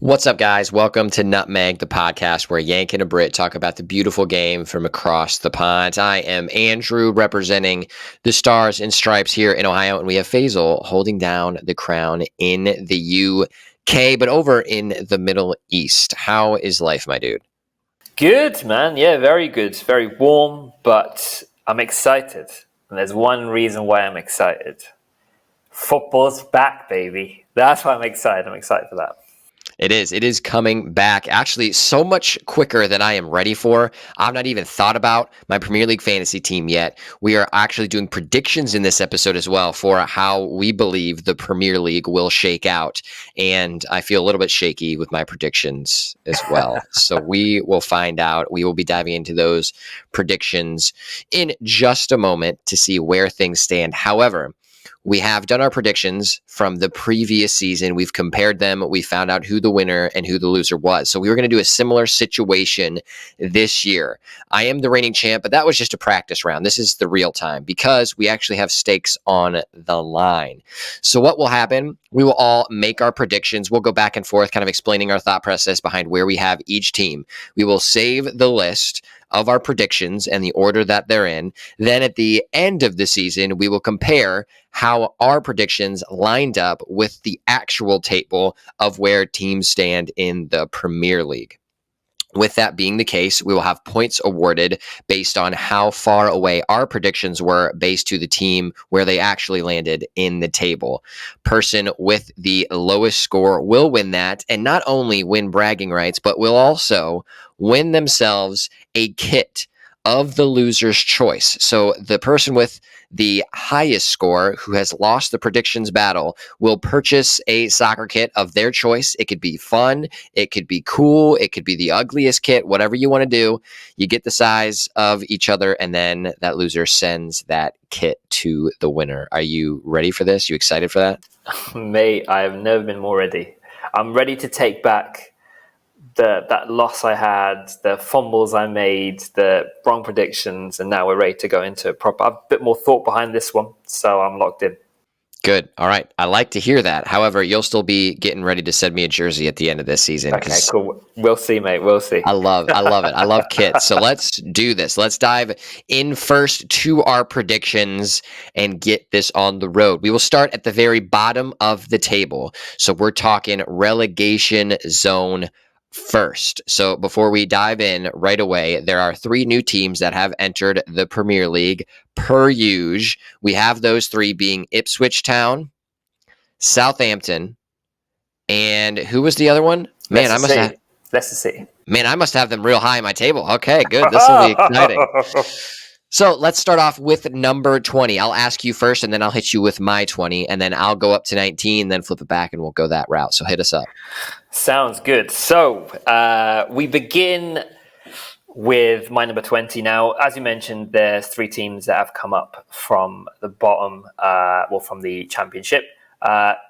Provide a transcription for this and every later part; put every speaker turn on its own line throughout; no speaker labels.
What's up, guys? Welcome to Nutmegged, the podcast where Yank and a Brit talk about the beautiful game from across the pond. I am Andrew, representing the Stars and Stripes here in Ohio, and we have Faisal holding down the crown in the UK, but over in the Middle East. How is life, my dude?
Good, man. Yeah, very good. Very warm, but I'm excited. And there's one reason why I'm excited. Football's back, baby. That's why I'm excited. I'm excited for that.
It is. It is coming back, actually, so much quicker than I am ready for. I've not even thought about my Premier League fantasy team yet. We are actually doing predictions in this episode as well for how we believe the Premier League will shake out. And I feel a little bit shaky with my predictions as well. So we will find out. We will be diving into those predictions in just a moment to see where things stand. However, we have done our predictions from the previous season. We've compared them. We found out who the winner and who the loser was. So we were going to do a similar situation this year. I am the reigning champ, but that was just a practice round. This is the real time because we actually have stakes on the line. So what will happen? We will all make our predictions. We'll go back and forth, kind of explaining our thought process behind where we have each team. We will save the list of our predictions and the order that they're in. Then at the end of the season, we will compare how our predictions lined up with the actual table of where teams stand in the Premier League. With that being the case, we will have points awarded based on how far away our predictions were based to the team where they actually landed in the table. Person with the lowest score will win that, and not only win bragging rights, but will also win themselves a kit of the loser's choice. So the person with the highest score who has lost the predictions battle will purchase a soccer kit of their choice. It could be fun. It could be cool. It could be the ugliest kit, whatever you want to do. You get the size of each other, and then that loser sends that kit to the winner. Are you ready for this? You excited for that?
Mate, I have never been more ready. I'm ready to take back that loss I had, the fumbles I made, the wrong predictions, and now we're ready to go into a bit more thought behind this one, so I'm locked in.
Good. All right. I like to hear that. However, you'll still be getting ready to send me a jersey at the end of this season.
Okay, cool. We'll see, mate. We'll see.
I love it. I love kits. So let's do this. Let's dive in first to our predictions and get this on the road. We will start at the very bottom of the table. So we're talking relegation zone first. So before we dive in right away, there are 3 new teams that have entered the Premier League per usual. We have those 3 being Ipswich Town, Southampton, and who was the other one? Man,
Leicester City.
Man, I must have them real high on my table. Okay, good. This will be exciting. So let's start off with number 20. I'll ask you first, and then I'll hit you with my 20, and then I'll go up to 19, then flip it back, and we'll go that route. So hit us up.
Sounds good. So we begin with my number 20. Now, as you mentioned, there's 3 teams that have come up from the bottom, from the Championship,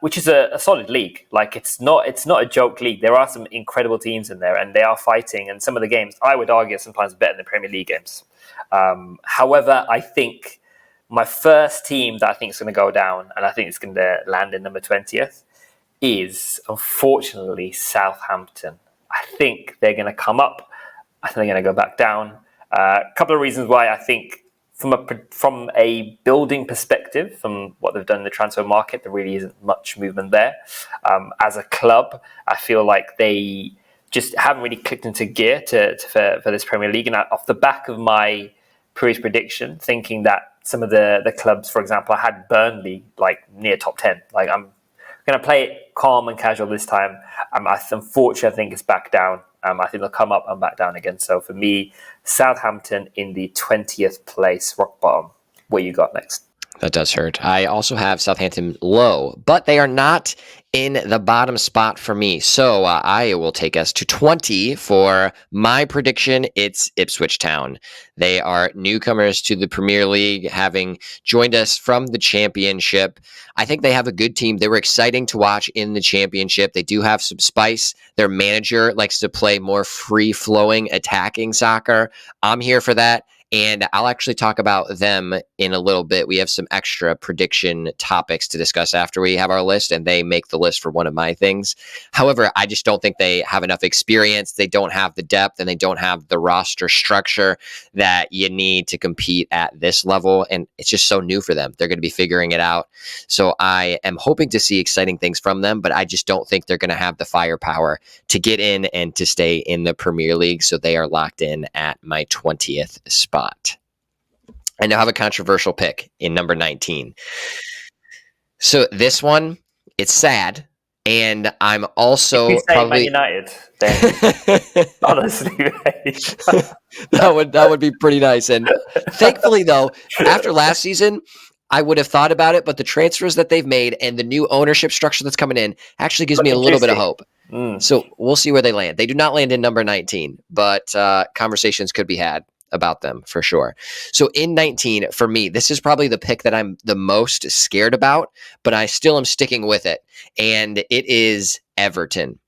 which is a solid league. Like it's not a joke league. There are some incredible teams in there, and they are fighting. And some of the games, I would argue, are sometimes better than Premier League games. However, I think my first team that I think is going to go down, and I think it's going to land in number 20th, is unfortunately Southampton. I think they're going to come up. I think they're going to go back down. A couple of reasons why. I think from a building perspective, from what they've done in the transfer market, there really isn't much movement there. As a club, I feel like they just haven't really clicked into gear for this Premier League. And off the back of my previous prediction, thinking that some of the clubs, for example, I had Burnley like near top 10. Like I'm going to play it calm and casual this time. Unfortunately, I think it's back down. I think they'll come up and back down again. So for me, Southampton in the 20th place, rock bottom. What you got next?
That does hurt. I also have Southampton low, but they are not in the bottom spot for me. So I will take us to 20 for my prediction. It's Ipswich Town. They are newcomers to the Premier League, having joined us from the Championship. I think they have a good team. They were exciting to watch in the Championship. They do have some spice. Their manager likes to play more free-flowing, attacking soccer. I'm here for that. and I'll actually talk about them in a little bit. We have some extra prediction topics to discuss after we have our list, and they make the list for one of my things. However, I just don't think they have enough experience. They don't have the depth, and they don't have the roster structure that you need to compete at this level. And it's just so new for them. They're going to be figuring it out. So I am hoping to see exciting things from them, but I just don't think they're going to have the firepower to get in and to stay in the Premier League. So they are locked in at my 20th spot. I now have a controversial pick in number 19. So this one, it's sad. And I'm
If you
also
say Man
probably
United, then honestly, mate.
that would be pretty nice. And thankfully, though, after last season, I would have thought about it, but the transfers that they've made and the new ownership structure that's coming in actually gives me a little bit of hope. So we'll see where they land. They do not land in number 19, but conversations could be had about them for sure. So in 19, for me, this is probably the pick that I'm the most scared about, but I still am sticking with it. And it is Everton.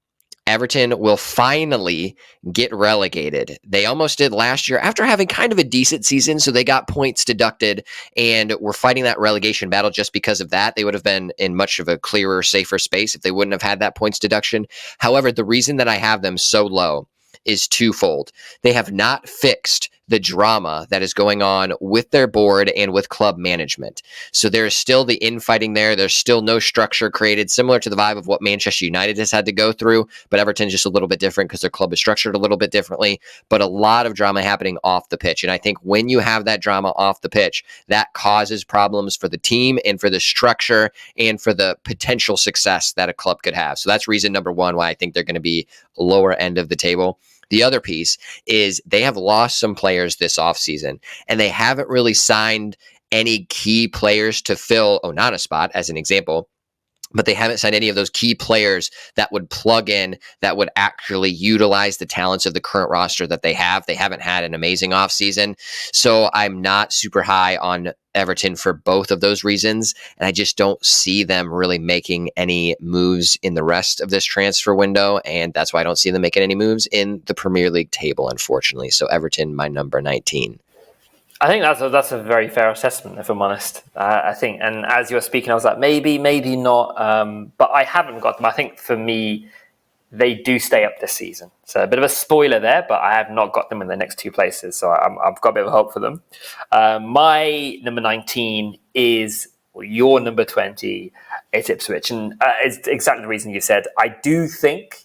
Everton will finally get relegated. They almost did last year after having kind of a decent season, so they got points deducted and were fighting that relegation battle just because of that. They would have been in much of a clearer, safer space if they wouldn't have had that points deduction. However, the reason that I have them so low is twofold. They have not fixed the drama that is going on with their board and with club management. So there is still the infighting there. There's still no structure created, similar to the vibe of what Manchester United has had to go through, but Everton's just a little bit different because their club is structured a little bit differently, but a lot of drama happening off the pitch. And I think when you have that drama off the pitch, that causes problems for the team and for the structure and for the potential success that a club could have. So that's reason number one why I think they're going to be lower end of the table. The other piece is they have lost some players this offseason, and they haven't really signed any key players to fill Onana's spot, as an example. But they haven't signed any of those key players that would plug in, that would actually utilize the talents of the current roster that they have. They haven't had an amazing offseason. So I'm not super high on Everton for both of those reasons. And I just don't see them really making any moves in the rest of this transfer window. And that's why I don't see them making any moves in the Premier League table, unfortunately. So Everton, my number 19.
I think that's a very fair assessment, if I'm honest. I think, and as you were speaking, I was like, maybe not. But I haven't got them. I think for me, they do stay up this season. So a bit of a spoiler there, but I have not got them in the next two places. So I've got a bit of hope for them. My number 19 is your number 20. It's Ipswich, and it's exactly the reason you said. I do think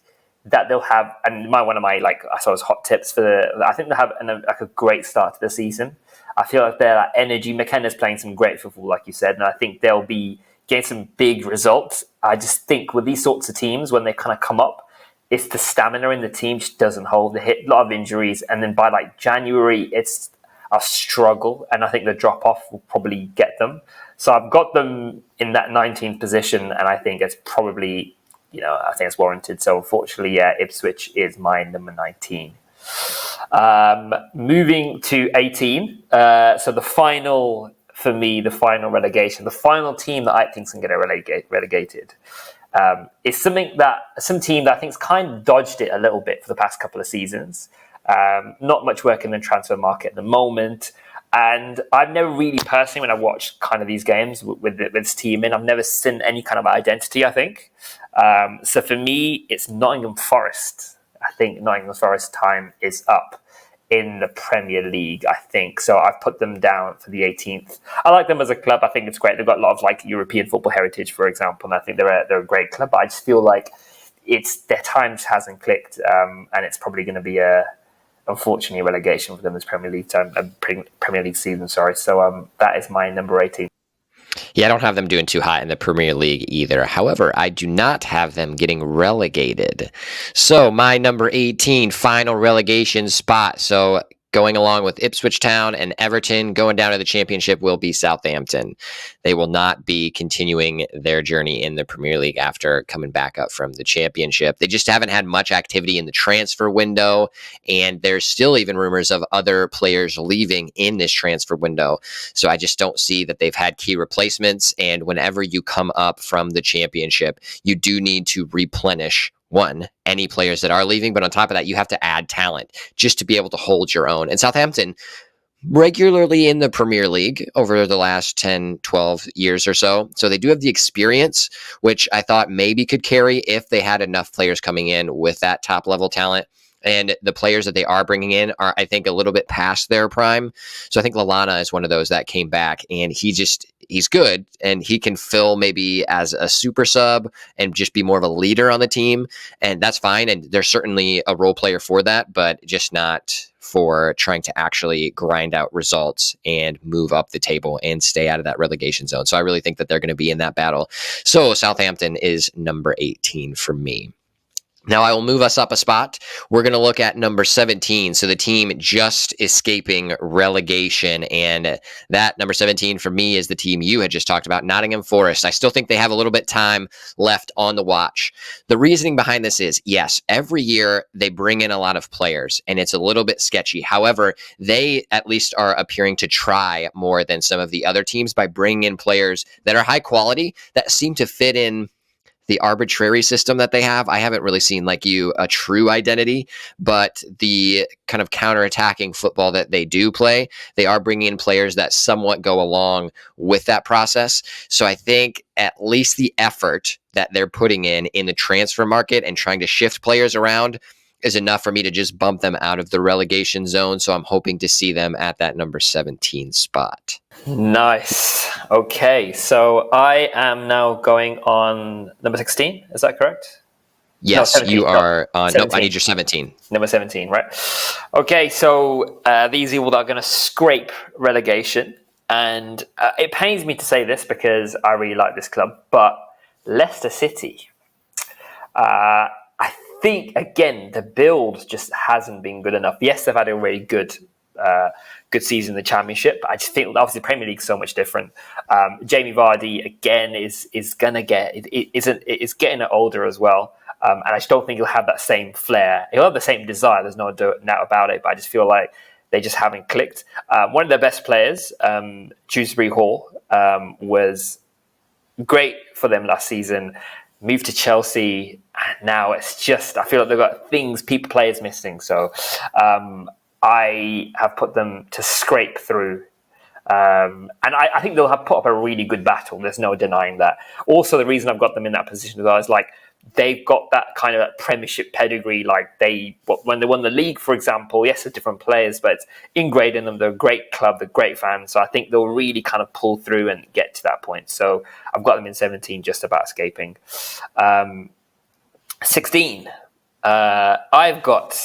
that they'll have, and one of my I suppose hot tips I think they'll have a great start to the season. I feel like their energy, McKenna's playing some great football, like you said, and I think they'll be getting some big results. I just think with these sorts of teams, when they kind of come up, it's the stamina in the team just doesn't hold. They hit a lot of injuries, and then by January, it's a struggle, and I think the drop-off will probably get them. So I've got them in that 19th position, and I think it's probably, I think it's warranted. So unfortunately, Ipswich is my number 19. Moving to 18. So the final, for me, the final relegation, the final team that I think is going to get relegated is some team that I think has kind of dodged it a little bit for the past couple of seasons. Not much work in the transfer market at the moment. And I've never really personally, when I watched kind of these games with this team in, I've never seen any kind of identity, I think. So for me, it's Nottingham Forest. I think Nottingham Forest time is up in the Premier League, I think. So I've put them down for the 18th. I like them as a club. I think it's great. They've got a lot of European football heritage, for example, and I think they're a great club. But I just feel like their times hasn't clicked, and it's probably going to be unfortunately, relegation for them this Premier League season. Sorry. So that is my number 18.
Yeah, I don't have them doing too hot in the Premier League either. However, I do not have them getting relegated. So my number 18 final relegation spot. So going along with Ipswich Town and Everton, going down to the Championship will be Southampton. They will not be continuing their journey in the Premier League after coming back up from the Championship. They just haven't had much activity in the transfer window, and there's still even rumors of other players leaving in this transfer window. So I just don't see that they've had key replacements, and whenever you come up from the Championship, you do need to replenish any players that are leaving, but on top of that, you have to add talent just to be able to hold your own. And Southampton, regularly in the Premier League over the last 10, 12 years or so. So they do have the experience, which I thought maybe could carry if they had enough players coming in with that top level talent. And the players that they are bringing in are, I think, a little bit past their prime. So I think Lallana is one of those that came back, and he's good, and he can fill maybe as a super sub and just be more of a leader on the team. And that's fine. And there's certainly a role player for that, but just not for trying to actually grind out results and move up the table and stay out of that relegation zone. So I really think that they're going to be in that battle. So Southampton is number 18 for me. Now I will move us up a spot. We're going to look at number 17. So the team just escaping relegation. And that number 17 for me is the team you had just talked about, Nottingham Forest. I still think they have a little bit time left on the watch. The reasoning behind this is, yes, every year they bring in a lot of players and it's a little bit sketchy. However, they at least are appearing to try more than some of the other teams by bringing in players that are high quality, that seem to fit in the arbitrary system that they have. I haven't really seen, like you, a true identity, but the kind of counterattacking football that they do play, they are bringing in players that somewhat go along with that process. So I think at least the effort that they're putting in the transfer market and trying to shift players around is enough for me to just bump them out of the relegation zone. So I'm hoping to see them at that number 17 spot.
Nice. Okay, so I am now going on number 16. Is that correct?
Yes,
17,
you are on. Nope, I need your 17.
Number 17, right? Okay, so these are going to scrape relegation. And it pains me to say this because I really like this club, but Leicester City, I think, again, the build just hasn't been good enough. Yes, they've had a really good season in the Championship, but I just think obviously the Premier League is so much different. Jamie Vardy, again, is getting older as well. And I just don't think he'll have that same flair. He'll have the same desire, there's no doubt about it, but I just feel like they just haven't clicked. One of their best players, Dewsbury Hall, was great for them last season. Moved to Chelsea, and now it's just, I feel like they've got players missing. So I have put them to scrape through. And I think they'll have put up a really good battle. There's no denying that. Also, the reason I've got them in that position as well is like they've got that kind of Premiership pedigree. Like when they won the league, for example, yes, they're different players, but it's ingrained in them. They're a great club, they're great fans. So I think they'll really kind of pull through and get to that point. So I've got them in 17, just about escaping. 16. I've got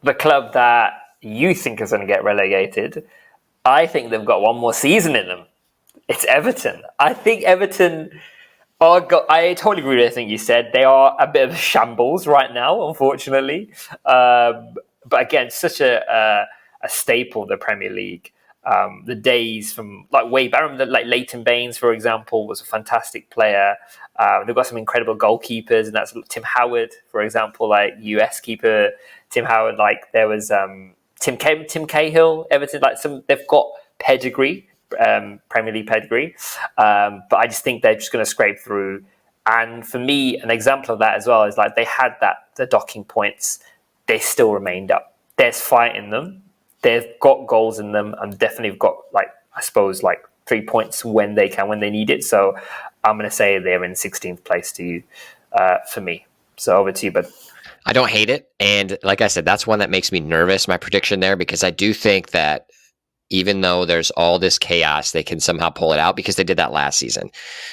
the club that you think is going to get relegated. I think they've got one more season in them. It's Everton. I think Everton I totally agree with everything you said. They are a bit of shambles right now, unfortunately. But again, such a staple of the Premier League. The days from like way back, I remember like Leighton Baines, for example, was a fantastic player. They've got some incredible goalkeepers, and that's Tim Howard, for example, like US keeper Tim Howard. Like there was Tim Cahill, Everton. Like they've got pedigree. Premier League pedigree, but I just think they're just going to scrape through. And for me, an example of that as well is like they had the docking points, they still remained up. There's fight in them, they've got goals in them, and definitely got like 3 points when they need it. So I'm going to say they're in 16th place to you for me. So over to you, bud.
I don't hate it, and like I said, that's one that makes me nervous. My prediction there, because I do think that even though there's all this chaos, they can somehow pull it out because they did that last season.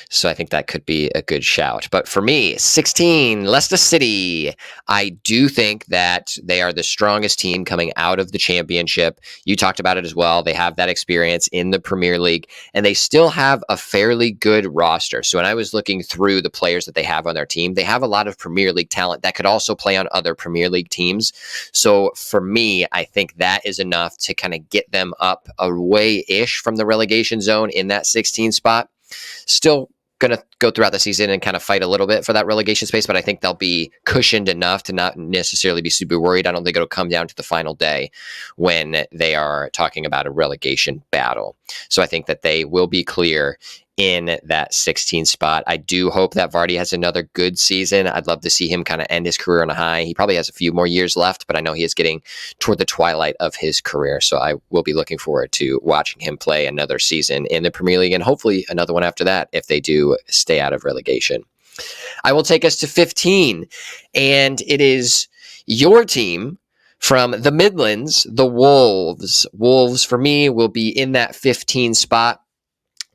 So I think that could be a good shout. But for me, 16, Leicester City. I do think that they are the strongest team coming out of the Championship. You talked about it as well. They have that experience in the Premier League, and they still have a fairly good roster. So when I was looking through the players that they have on their team, they have a lot of Premier League talent that could also play on other Premier League teams. So for me, I think that is enough to kind of get them up away-ish from the relegation zone in that 16 spot. Still going to go throughout the season and kind of fight a little bit for that relegation space, but I think they'll be cushioned enough to not necessarily be super worried. I don't think it'll come down to the final day when they are talking about a relegation battle. So I think that they will be clear in that 16 spot. I do hope that Vardy has another good season. I'd love to see him kind of end his career on a high. He probably has a few more years left, but I know he is getting toward the twilight of his career. So I will be looking forward to watching him play another season in the Premier League and hopefully another one after that if they do stay out of relegation. I will take us to 15, and it is your team from the Midlands, the Wolves. Wolves, for me, will be in that 15 spot.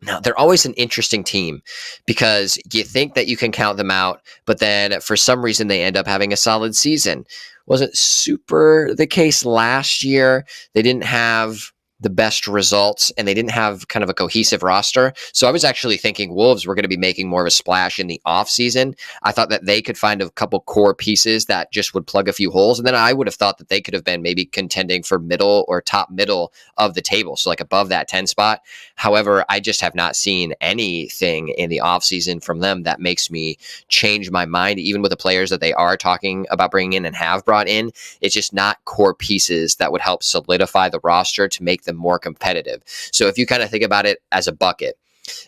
Now, they're always an interesting team because you think that you can count them out, but then for some reason they end up having a solid season. Wasn't super the case last year. They didn't have the best results and they didn't have kind of a cohesive roster. So I was actually thinking Wolves were going to be making more of a splash in the offseason. I thought that they could find a couple core pieces that just would plug a few holes. And then I would have thought that they could have been maybe contending for middle or top middle of the table. So like above that 10 spot. However, I just have not seen anything in the offseason from them that makes me change my mind, even with the players that they are talking about bringing in and have brought in. It's just not core pieces that would help solidify the roster to make them more competitive. So if you kind of think about it as a bucket,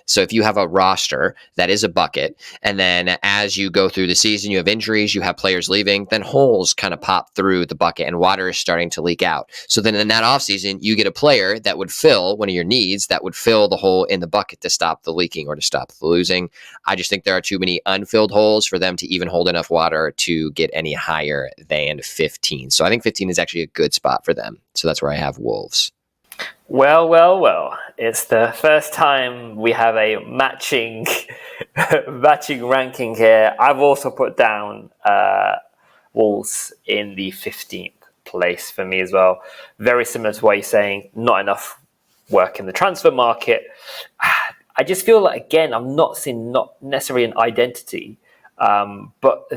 so if you have a roster that is a bucket, and then as you go through the season, you have injuries, you have players leaving, then holes kind of pop through the bucket and water is starting to leak out. So then in that offseason, you get a player that would fill one of your needs, that would fill the hole in the bucket to stop the leaking or to stop the losing. I just think there are too many unfilled holes for them to even hold enough water to get any higher than 15. So I think 15 is actually a good spot for them. So that's where I have Wolves.
Well, well, well. It's the first time we have a matching ranking here. I've also put down Wolves in the 15th place for me as well. Very similar to what you're saying, not enough work in the transfer market. I just feel like, again, I'm not seeing not necessarily an identity, but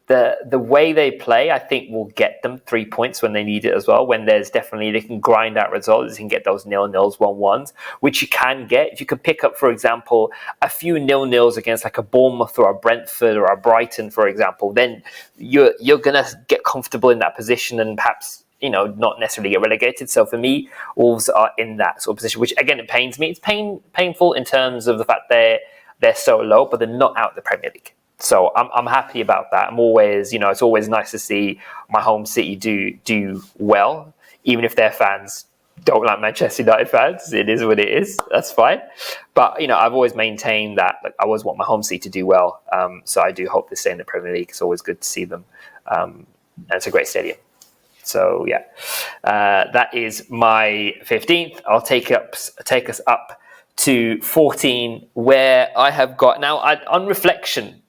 the way they play, I think, will get them 3 points when they need it as well. When there's definitely, they can grind out results, they can get those 0-0s, 1-1s, which you can get. If you can pick up, for example, a few 0-0s against like a Bournemouth or a Brentford or a Brighton, for example, then you're going to get comfortable in that position and perhaps, not necessarily get relegated. So for me, Wolves are in that sort of position, which again, it pains me. It's painful in terms of the fact they're so low, but they're not out of the Premier League. So I'm happy about that. I'm always, it's always nice to see my home city do well, even if their fans don't like Manchester United fans. It is what it is. That's fine. But I've always maintained that I always want my home city to do well. So I do hope they stay in the Premier League. It's always good to see them, and it's a great stadium. So yeah, that is my 15th. I'll take us up to 14, where I have got now. On reflection,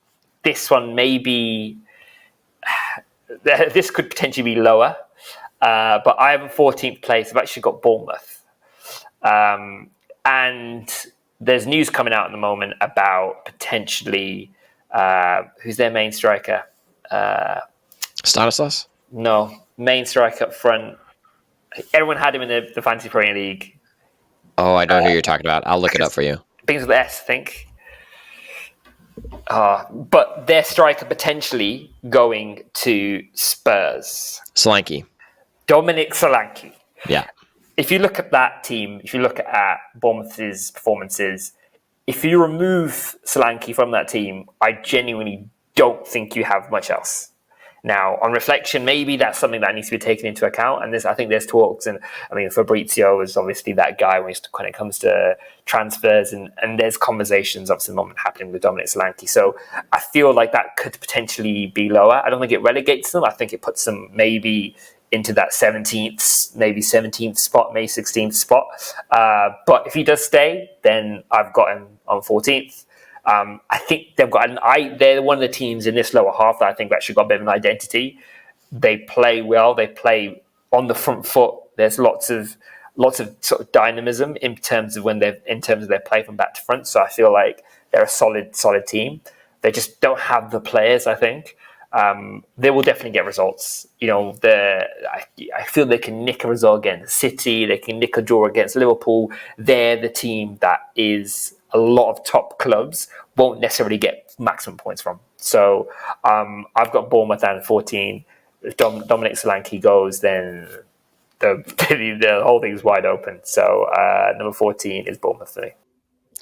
this one maybe this could potentially be lower, but I have a 14th place. I've actually got Bournemouth, and there's news coming out at the moment about potentially who's their main striker.
Stanislas?
No, main striker up front. Everyone had him in the Fantasy Premier League.
Oh, I know who you're talking about. I'll look it up for you.
Begins with S, I think. But their striker potentially going to Spurs.
Solanke.
Dominic Solanke.
Yeah.
If you look at that team, if you look at Bournemouth's performances, if you remove Solanke from that team, I genuinely don't think you have much else. Now, on reflection, maybe that's something that needs to be taken into account. And I think there's talks, and Fabrizio is obviously that guy when it comes to transfers, and there's conversations obviously at the moment happening with Dominic Solanke. So I feel like that could potentially be lower. I don't think it relegates them. I think it puts them maybe into that 17th, maybe 17th spot, maybe 16th spot. But if he does stay, then I've got him on 14th. I think they've got they're one of the teams in this lower half that I think actually got a bit of an identity. They play well. They play on the front foot. There's lots of sort of dynamism in terms of their play from back to front. So I feel like they're a solid team. They just don't have the players, I think. They will definitely get results. I feel they can nick a result against City. They can nick a draw against Liverpool. They're the team that is a lot of top clubs won't necessarily get maximum points from. So I've got Bournemouth down at 14. If Dominic Solanke goes, then the whole thing's wide open. So number 14 is Bournemouth for me.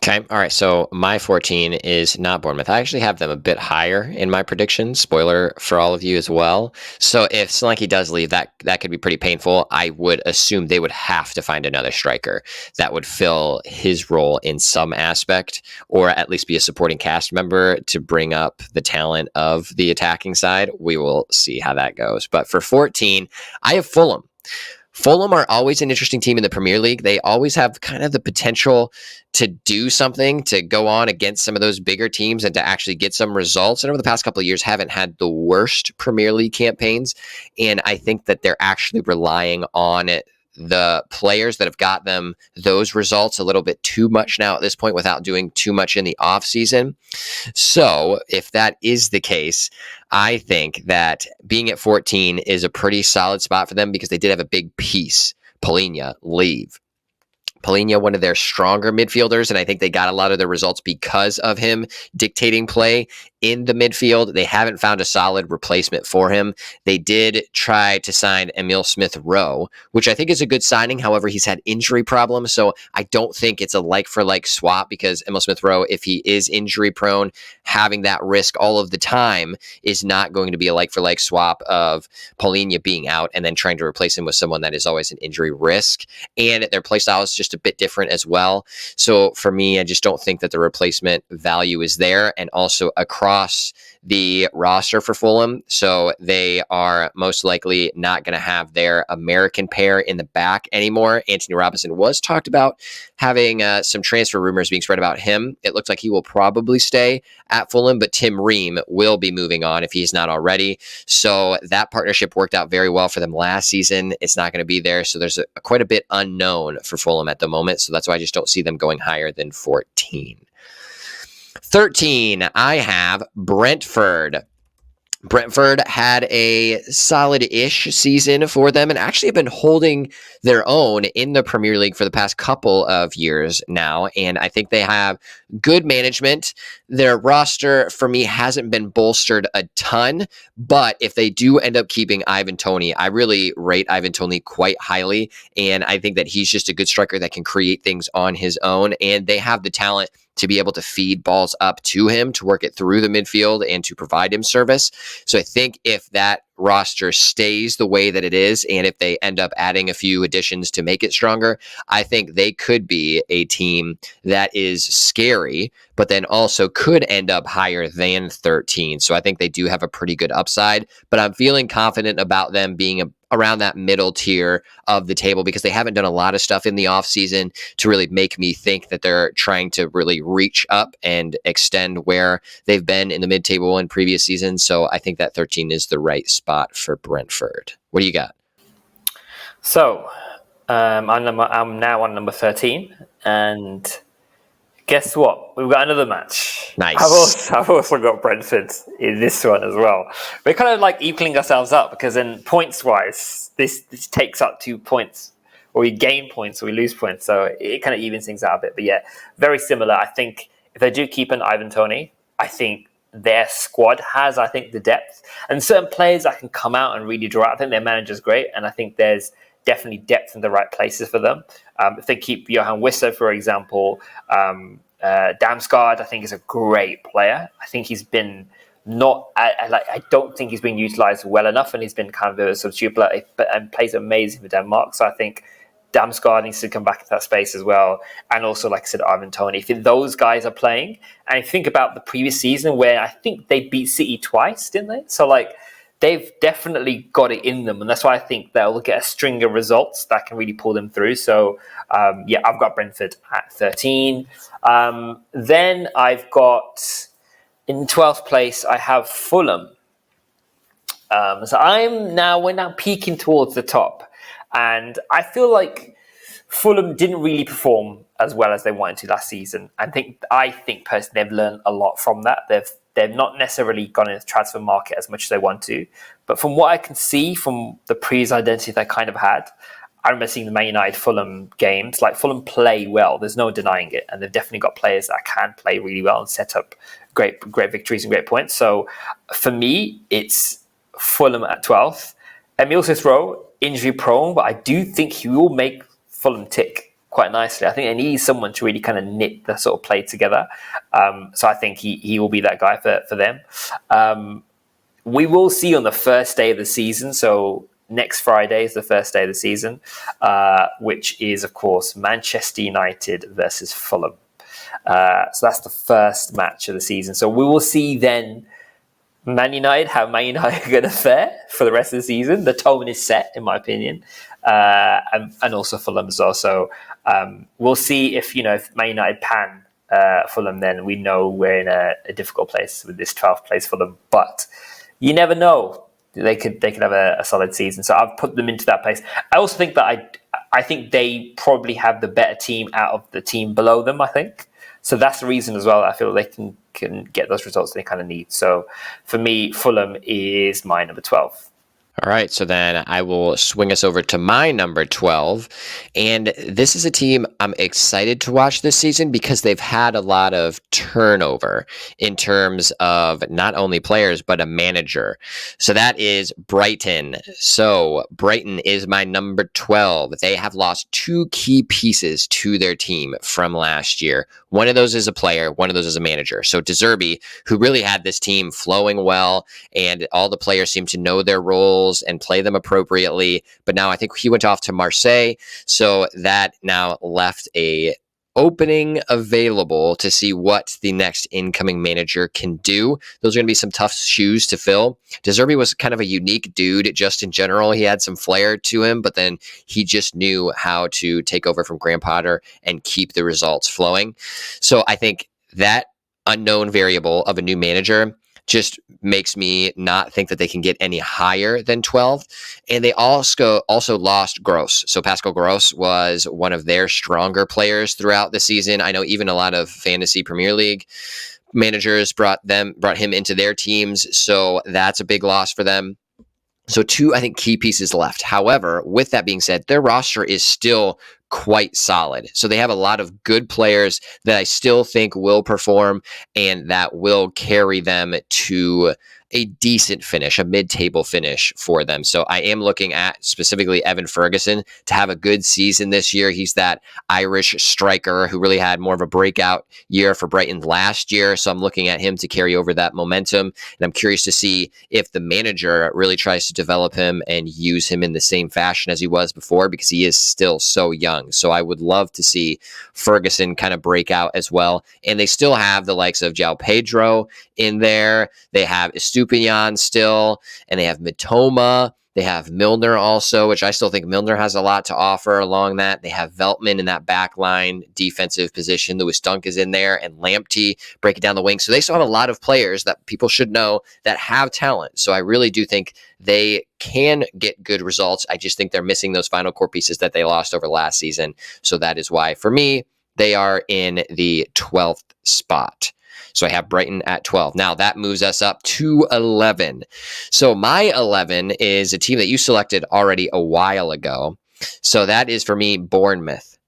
Okay. All right. So my 14 is not Bournemouth. I actually have them a bit higher in my predictions. Spoiler for all of you as well. So if Solanke does leave, that could be pretty painful. I would assume they would have to find another striker that would fill his role in some aspect, or at least be a supporting cast member to bring up the talent of the attacking side. We will see how that goes. But for 14, I have Fulham. Fulham are always an interesting team in the Premier League. They always have kind of the potential to do something, to go on against some of those bigger teams and to actually get some results. And over the past couple of years, haven't had the worst Premier League campaigns. And I think that they're actually relying on the players that have got them those results a little bit too much now at this point without doing too much in the offseason. So, if that is the case, I think that being at 14 is a pretty solid spot for them because they did have a big piece, Polina, leave. Polina, one of their stronger midfielders, and I think they got a lot of their results because of him dictating play in the midfield. They haven't found a solid replacement for him. They did try to sign Emil Smith Rowe, which I think is a good signing. However, he's had injury problems, so I don't think it's a like for like swap because Emil Smith Rowe, if he is injury prone, having that risk all of the time is not going to be a like for like swap of Polina being out and then trying to replace him with someone that is always an injury risk. And their play style is just a bit different as well. So for me, I just don't think that the replacement value is there. And also across the roster for Fulham, so they are most likely not going to have their American pair in the back anymore. Anthony Robinson was talked about having some transfer rumors being spread about him. It looks like he will probably stay at Fulham, but Tim Ream will be moving on if he's not already. So that partnership worked out very well for them last season. It's not going to be there. So there's quite a bit unknown for Fulham at the moment. So that's why I just don't see them going higher than 14. 13, I have Brentford. Brentford had a solid-ish season for them and actually have been holding their own in the Premier League for the past couple of years now. And I think they have good management. Their roster, for me, hasn't been bolstered a ton. But if they do end up keeping Ivan Toney, I really rate Ivan Toney quite highly. And I think that he's just a good striker that can create things on his own. And they have the talent to be able to feed balls up to him, to work it through the midfield and to provide him service. So I think if that roster stays the way that it is, and if they end up adding a few additions to make it stronger, I think they could be a team that is scary, but then also could end up higher than 13. So I think they do have a pretty good upside, but I'm feeling confident about them being around that middle tier of the table because they haven't done a lot of stuff in the offseason to really make me think that they're trying to really reach up and extend where they've been in the mid-table in previous seasons. So I think that 13 is the right spot for Brentford. What do you got?
So I'm now on number 13, and guess what? We've got another match.
Nice.
I've also got Brentford in this one as well. We're kind of like equaling ourselves up because then points wise, this takes up 2 points, or we gain points or we lose points. So it kind of evens things out a bit. But yeah, very similar. I think if they do keep an Ivan Toney, I think their squad has, I think, the depth and certain players that can come out and really draw out. I think their manager's great, and I think there's definitely depth in the right places for them. If they keep Johan Wissa, for example, Damsgaard, I think is a great player. I think he's been I don't think he's been utilised well enough, and he's been kind of a substitute player, and plays amazing for Denmark. So I think Damsgaard needs to come back into that space as well. And also, like I said, Ivan Toney. If those guys are playing, and I think about the previous season where I think they beat City twice, didn't they? So like, they've definitely got it in them, and that's why I think they'll get a string of results that can really pull them through. So, yeah, I've got Brentford at 13. Then I've got, in 12th place, I have Fulham. So we're now peaking towards the top, and I feel like Fulham didn't really perform as well as they wanted to last season. I think personally they've learned a lot from that. They've not necessarily gone into the transfer market as much as they want to. But from what I can see from the previous identity they kind of had, I remember seeing the Man United Fulham games. Like, Fulham play well. There's no denying it. And they've definitely got players that can play really well and set up great victories and great points. So for me, it's Fulham at 12th. Emil Smith Rowe, injury prone, but I do think he will make Fulham tick quite nicely. I think they need someone to really kind of knit the sort of play together. So I think he will be that guy for them. We will see on the first day of the season. So next Friday is the first day of the season, which is, of course, Manchester United versus Fulham. So that's the first match of the season. So we will see then Man United, how Man United are going to fare for the rest of the season. The tone is set, in my opinion, and also Fulham as well. So we'll see if Man United pan Fulham, then we know we're in a difficult place with this 12th place Fulham. But you never know. They could have a solid season. So I've put them into that place. I also think that I think they probably have the better team out of the team below them, I think. So that's the reason as well. I feel they can get those results they kind of need. So for me, Fulham is my number 12.
All right, so then I will swing us over to my number 12. And this is a team I'm excited to watch this season because they've had a lot of turnover in terms of not only players, but a manager. So that is Brighton. So Brighton is my number 12. They have lost 2 key pieces to their team from last year. One of those is a player, one of those is a manager. So De Zerbi, who really had this team flowing well, and all the players seem to know their roles and play them appropriately. But now I think he went off to Marseille, so that now left a opening available to see what the next incoming manager can do. Those are going to be some tough shoes to fill. De Zerbi was kind of a unique dude just in general. He had some flair to him, but then he just knew how to take over from Graham Potter and keep the results flowing. So I think that unknown variable of a new manager just makes me not think that they can get any higher than 12. And they also lost Gross. So Pascal Gross was one of their stronger players throughout the season. I know even a lot of fantasy Premier League managers brought him into their teams. So that's a big loss for them. So 2, I think, key pieces left. However, with that being said, their roster is still quite solid. So they have a lot of good players that I still think will perform and that will carry them to a decent finish, a mid-table finish for them. So I am looking at specifically Evan Ferguson to have a good season this year. He's that Irish striker who really had more of a breakout year for Brighton last year. So I'm looking at him to carry over that momentum. And I'm curious to see if the manager really tries to develop him and use him in the same fashion as he was before, because he is still so young. So I would love to see Ferguson kind of break out as well. And they still have the likes of João Pedro in there. They have Estupiñán still, and they have Mitoma. They have Milner also, which I still think Milner has a lot to offer along that. They have Veltman in that back line defensive position. Lewis Dunk is in there, and Lamptey breaking down the wing. So they still have a lot of players that people should know that have talent. So I really do think they can get good results. I just think they're missing those final core pieces that they lost over last season. So that is why, for me, they are in the 12th spot. So I have Brighton at 12. Now that moves us up to 11. So my 11 is a team that you selected already a while ago. So that is for me, Bournemouth.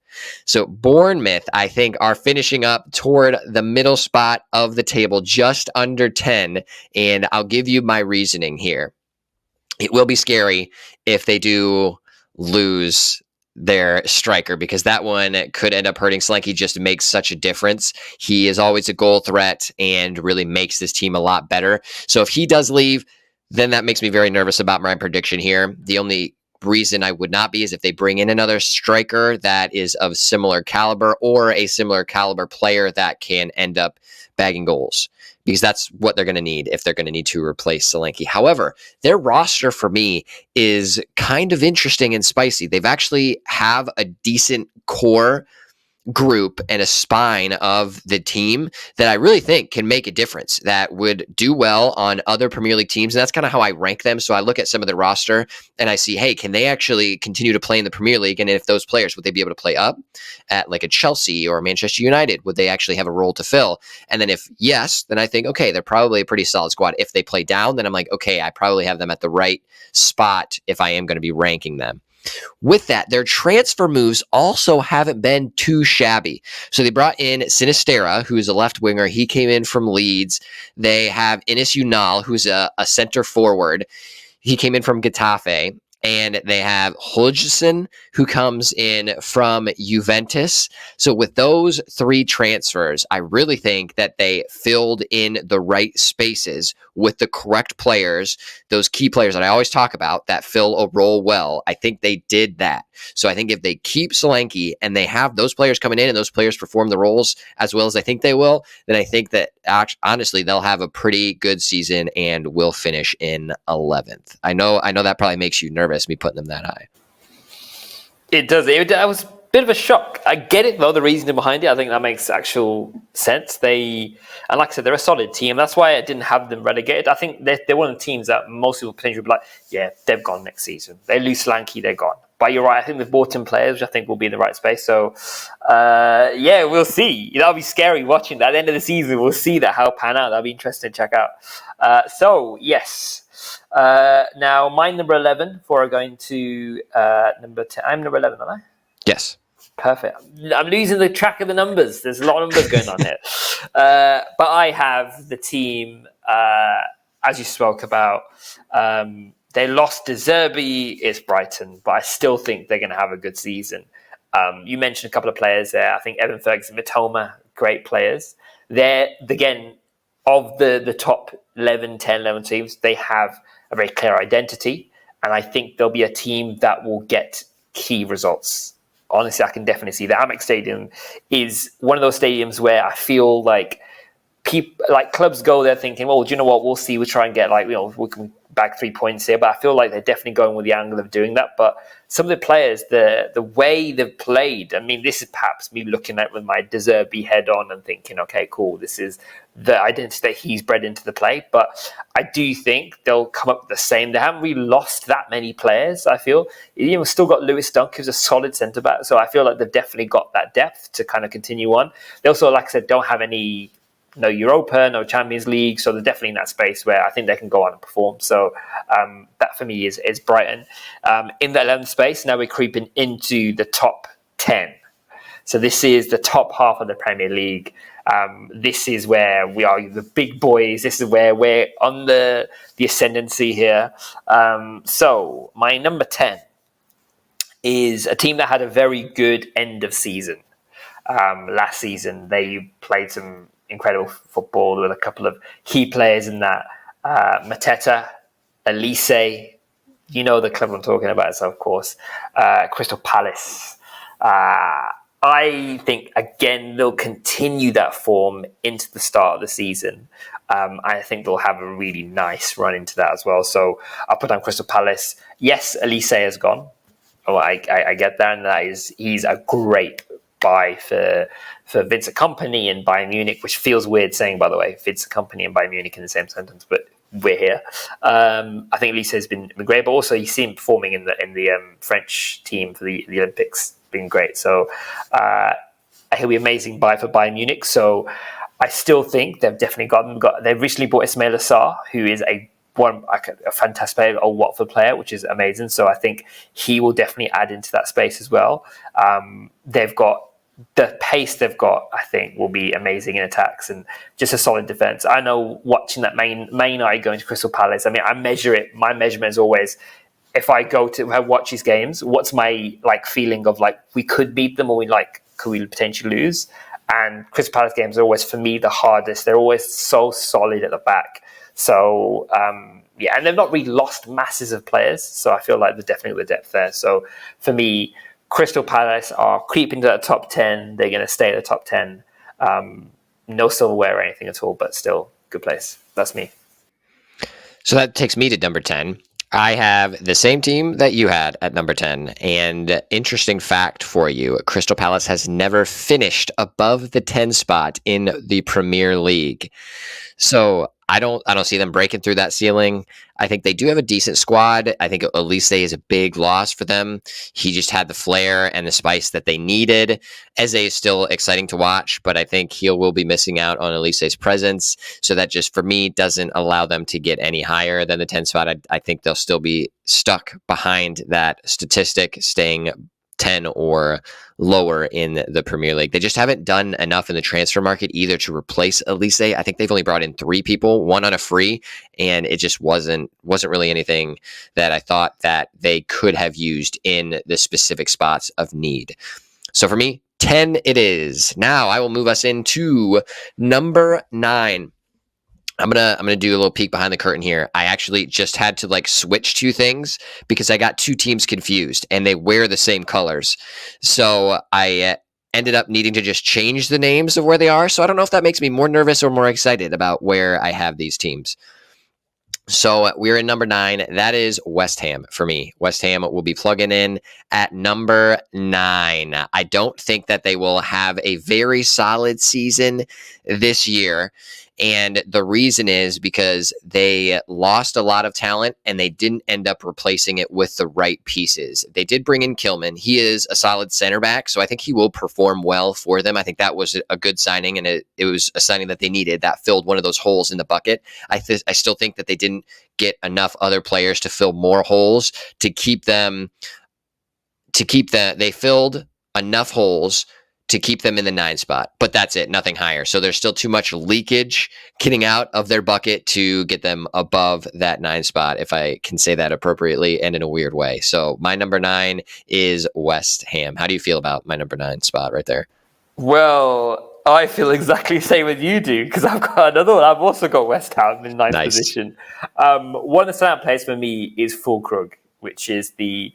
So Bournemouth, I think, are finishing up toward the middle spot of the table, just under 10. And I'll give you my reasoning here. It will be scary if they do lose their striker, because that one could end up hurting. Solanke just makes such a difference. He is always a goal threat and really makes this team a lot better. So if he does leave, then that makes me very nervous about my prediction here. The only reason I would not be is if they bring in another striker that is of similar caliber, or a similar caliber player that can end up bagging goals, because that's what they're going to need if they're going to need to replace Solanke. However, their roster for me is kind of interesting and spicy. They've actually have a decent core group and a spine of the team that I really think can make a difference, that would do well on other Premier League teams. And that's kind of how I rank them. So I look at some of the roster and I see, hey, can they actually continue to play in the Premier League? And if those players, would they be able to play up at like a Chelsea or Manchester United? Would they actually have a role to fill? And then if yes, then I think, okay, they're probably a pretty solid squad. If they play down, then I'm like, okay, I probably have them at the right spot if I am going to be ranking them. With that, their transfer moves also haven't been too shabby. So they brought in Sinistera, who's a left winger. He came in from Leeds. They have Enis Unal, who's a center forward. He came in from Getafe. and they have Hodgson, who comes in from Juventus. So with those three transfers, I really think that they filled in the right spaces with the correct players, those key players that I always talk about that fill a role well. I think they did that. So I think if they keep Solanke and they have those players coming in and those players perform the roles as well as I think they will, then I think that honestly they'll have a pretty good season and will finish in 11th. I know that probably makes you nervous, me putting them that high.
It does. That was a bit of a shock. I get it though, the reasoning behind it. I think that makes actual sense. And like I said, they're a solid team. That's why I didn't have them relegated. I think they're one of the teams that most people potentially would be like, yeah, they're gone next season. They lose Solanke, they're gone. But you're right. I think they've bought in players, which I think will be in the right space. So, yeah, we'll see. That'll be scary watching that. At the end of the season, we'll see that how pan out. That'll be interesting to check out. So, yes. Now, my number 11 before going to number 10. I'm number 11, aren't I?
Yes.
Perfect. I'm losing the track of the numbers. There's a lot of numbers going on here. But I have the team, as you spoke about. They lost De Zerbi, it's Brighton, but I still think they're going to have a good season. You mentioned a couple of players there. I think Evan Ferguson, Mitoma, great players. They're, again, of the top 11, 10, 11 teams, they have a very clear identity. And I think there'll be a team that will get key results. Honestly, I can definitely see that. Amex Stadium is one of those stadiums where I feel like clubs go there thinking, well, do you know what? We'll see. We'll try and get we can bag 3 points here. But I feel like they're definitely going with the angle of doing that. But some of the players, the way they've played, I mean, this is perhaps me looking at with my De Zerbi head on and thinking, okay, cool, this is the identity that he's bred into the play. But I do think they'll come up with the same. They haven't really lost that many players, I feel. You've still got Lewis Dunk, who's a solid centre-back. So I feel like they've definitely got that depth to kind of continue on. They also, like I said, don't have no Europa, no Champions League, so they're definitely in that space where I think they can go on and perform. So that for me is Brighton. In that 11th space, now we're creeping into the top 10. So this is the top half of the Premier League. This is where we are the big boys. This is where we're on the ascendancy here. So my number 10 is a team that had a very good end of season. Last season, they played some incredible football with a couple of key players in that. Mateta, Elise, you know the club I'm talking about, so of course, Crystal Palace. I think, again, they'll continue that form into the start of the season. I think they'll have a really nice run into that as well. So I'll put down Crystal Palace. Yes, Elise has gone. Oh, I get that, and he's a great buy for Vincent Kompany and Bayern Munich, which feels weird saying, by the way, Vincent Kompany and Bayern Munich in the same sentence, but we're here. I think Elise has been great, but also you see him performing in the French team for the Olympics, been great. So he'll be an amazing buy for Bayern Munich. So I still think they've definitely they've recently bought Ismail Assar, who is a fantastic player, a Watford player, which is amazing. So I think he will definitely add into that space as well. They've got the pace they've got, I think, will be amazing in attacks and just a solid defense. I know watching that main eye going to Crystal Palace, I mean, I measure it. My measurement is always, if I go to watch these games, what's my feeling of we could beat them or could we potentially lose? And Crystal Palace games are always, for me, the hardest. They're always so solid at the back. So, and they've not really lost masses of players. So I feel like there's definitely the depth there. So for me, Crystal Palace are creeping to the top 10. They're going to stay at the top 10. No silverware or anything at all, but still good place. That's me.
So that takes me to number 10. I have the same team that you had at number 10. And interesting fact for you, Crystal Palace has never finished above the 10 spot in the Premier League. So I don't see them breaking through that ceiling. I think they do have a decent squad. I think Elise is a big loss for them. He just had the flair and the spice that they needed. Eze is still exciting to watch, but I think he will be missing out on Elise's presence. So that just, for me, doesn't allow them to get any higher than the 10 spot. I think they'll still be stuck behind that statistic, staying 10 or lower in the Premier League. They just haven't done enough in the transfer market either to replace Elise. I think they've only brought in 3 people, one on a free, and it just wasn't really anything that I thought that they could have used in the specific spots of need. So for me, 10 it is. Now I will move us into number 9. I'm gonna do a little peek behind the curtain here. I actually just had to like switch 2 things because I got 2 teams confused and they wear the same colors. So I ended up needing to just change the names of where they are. So I don't know if that makes me more nervous or more excited about where I have these teams. So we're in number 9. That is West Ham for me. West Ham will be plugging in at number 9. I don't think that they will have a very solid season this year. And the reason is because they lost a lot of talent and they didn't end up replacing it with the right pieces. They did bring in Kilman. He is a solid center back, so I think he will perform well for them. I think that was a good signing, and it was a signing that they needed. That filled one of those holes in the bucket. I still think that they didn't get enough other players to fill more holes to keep them. They filled enough holes to keep them in the 9 spot, but that's it, nothing higher. So there's still too much leakage getting out of their bucket to get them above that 9 spot, if I can say that appropriately and in a weird way. So my number 9 is West Ham. How do you feel about my number 9 spot right there?
Well, I feel exactly the same as you do because I've got another one. I've also got West Ham in 9th position. One of the standout players for me is Füllkrug, which is the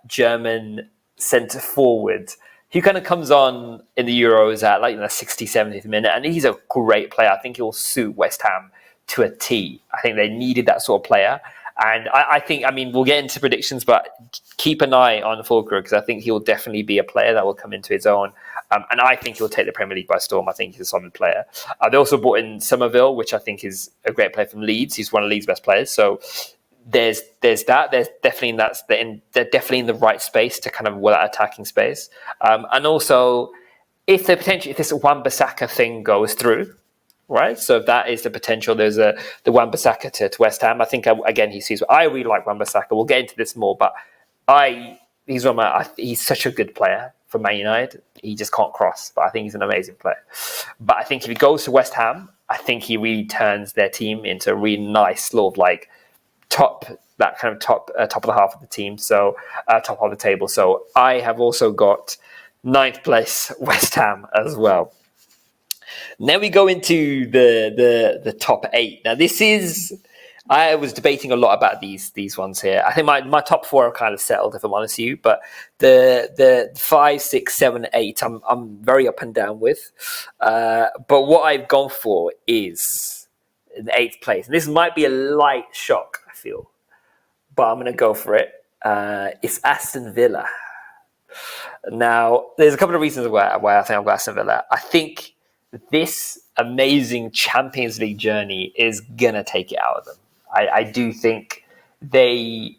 German centre forward. He kind of comes on in the Euros at like the 60th, 70th minute, and he's a great player. I think he will suit West Ham to a T. I think they needed that sort of player. And I think, we'll get into predictions, but keep an eye on Füllkrug because I think he'll definitely be a player that will come into his own. And I think he'll take the Premier League by storm. I think he's a solid player. They also brought in Somerville, which I think is a great player from Leeds. He's one of Leeds' best players. So there's that. They're definitely in the right space to kind of that attacking space. And also, if this Wan-Bissaka thing goes through, right? So if that is the potential, there's the Wan-Bissaka to West Ham. I think again he sees. I really like Wan-Bissaka. We'll get into this more, but he's such a good player for Man United. He just can't cross, but I think he's an amazing player. But I think if he goes to West Ham, I think he really turns their team into a really nice sort of like top of the half of the team, so top of the table. So I have also got 9th place West Ham as well. Now we go into the top 8. Now I was debating a lot about these ones here. I think my top 4 are kind of settled, if I'm honest with you. But the 5, 6, 7, 8, I'm very up and down with. But what I've gone for is in the 8th place, and this might be a light shock, I feel, but I'm going to go for it. It's Aston Villa. Now, there's a couple of reasons why I think I've got Aston Villa. I think this amazing Champions League journey is going to take it out of them. I do think they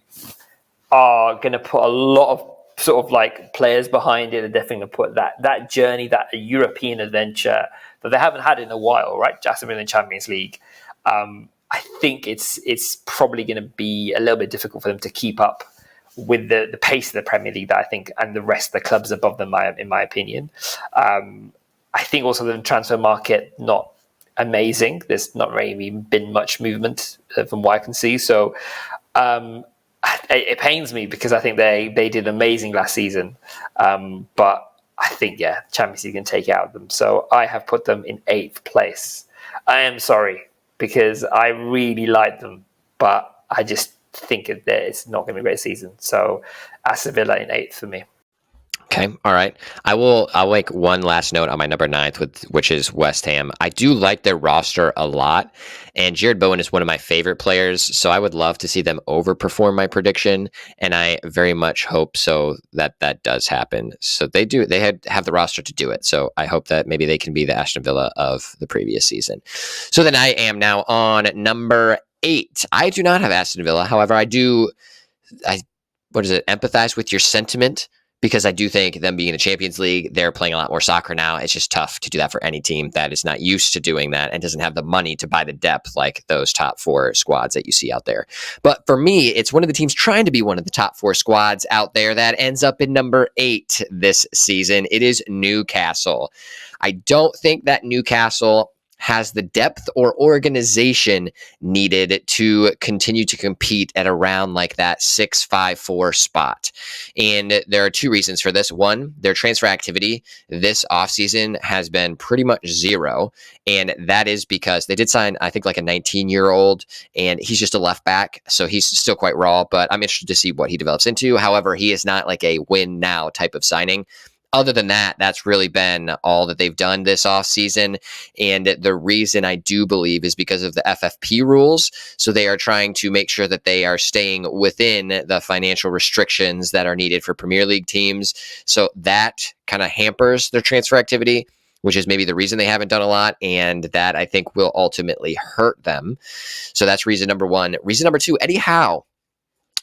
are going to put a lot of sort of like players behind it. They're definitely going to put that journey, that European adventure that they haven't had in a while, right? Aston Villa in Champions League. I think it's probably going to be a little bit difficult for them to keep up with the pace of the Premier League that I think and the rest of the clubs above them, in my opinion. I think also the transfer market not amazing. There's not really been much movement from what I can see. So it pains me because I think they did amazing last season. But I think, Champions League can take it out of them. So I have put them in 8th place. I am sorry because I really like them, but I just think that it's not going to be a great season. So Aston Villa in 8th for me.
Okay, all right. I'll make one last note on my number 9th, which is West Ham. I do like their roster a lot, and Jared Bowen is one of my favorite players, so I would love to see them overperform my prediction, and I very much hope so that does happen. So they have the roster to do it, so I hope that maybe they can be the Aston Villa of the previous season. So then I am now on number 8. I do not have Aston Villa, however, empathize with your sentiment, because I do think them being in the Champions League, they're playing a lot more soccer now. It's just tough to do that for any team that is not used to doing that and doesn't have the money to buy the depth like those top 4 squads that you see out there. But for me, it's one of the teams trying to be one of the top 4 squads out there that ends up in number 8 this season. It is Newcastle. I don't think that Newcastle has the depth or organization needed to continue to compete at around like that 6-5-4 spot. And there are 2 reasons for this. One, their transfer activity this offseason has been pretty much zero. And that is because they did sign, I think, like a 19-year-old, and he's just a left back. So he's still quite raw, but I'm interested to see what he develops into. However, he is not like a win now type of signing. Other than that, that's really been all that they've done this offseason. And the reason I do believe is because of the FFP rules. So they are trying to make sure that they are staying within the financial restrictions that are needed for Premier League teams. So that kind of hampers their transfer activity, which is maybe the reason they haven't done a lot. And that I think will ultimately hurt them. So that's reason number 1. Reason number 2, Eddie Howe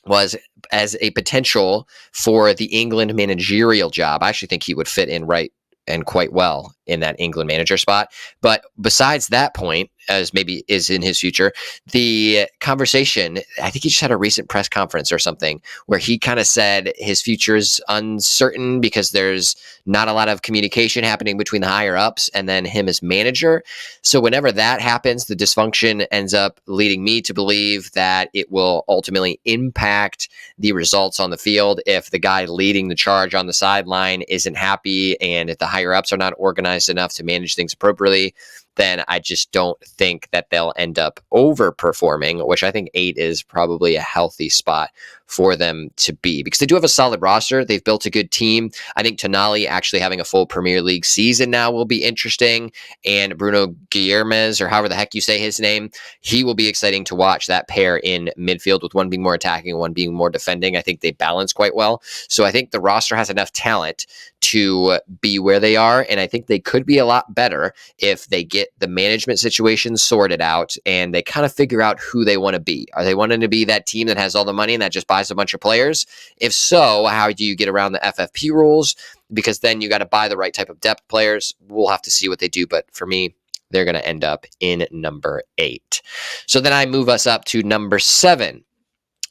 was as a potential for the England managerial job. I actually think he would fit in right and quite well in that England manager spot. But besides that point, as maybe is in his future, the conversation, I think he just had a recent press conference or something where he kind of said his future is uncertain because there's not a lot of communication happening between the higher ups and then him as manager. So whenever that happens, the dysfunction ends up leading me to believe that it will ultimately impact the results on the field if the guy leading the charge on the sideline isn't happy and if the higher ups are not organized enough to manage things appropriately. Then I just don't think that they'll end up overperforming, which I think 8 is probably a healthy spot for them to be because they do have a solid roster. They've built a good team. I think Tonali actually having a full Premier League season now will be interesting. And Bruno Guillermes, or however the heck you say his name, he will be exciting to watch. That pair in midfield with one being more attacking and one being more defending. I think they balance quite well. So I think the roster has enough talent to be where they are. And I think they could be a lot better if they get the management situation sorted out and they kind of figure out who they want to be. Are they wanting to be that team that has all the money and that just buys a bunch of players? If so, how do you get around the FFP rules? Because then you got to buy the right type of depth players. We'll have to see what they do. But for me, they're going to end up in number 8. So then I move us up to number 7.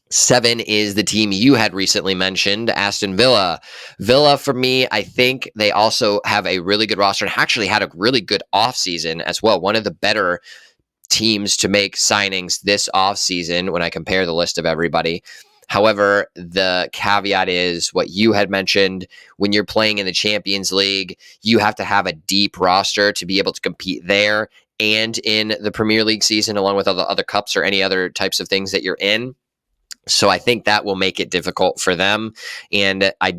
7 is the team you had recently mentioned, Aston Villa. Villa, for me, I think they also have a really good roster and actually had a really good offseason as well. One of the better teams to make signings this offseason when I compare the list of everybody. However, the caveat is what you had mentioned. When you're playing in the Champions League, you have to have a deep roster to be able to compete there and in the Premier League season, along with all the other cups or any other types of things that you're in. So I think that will make it difficult for them. And I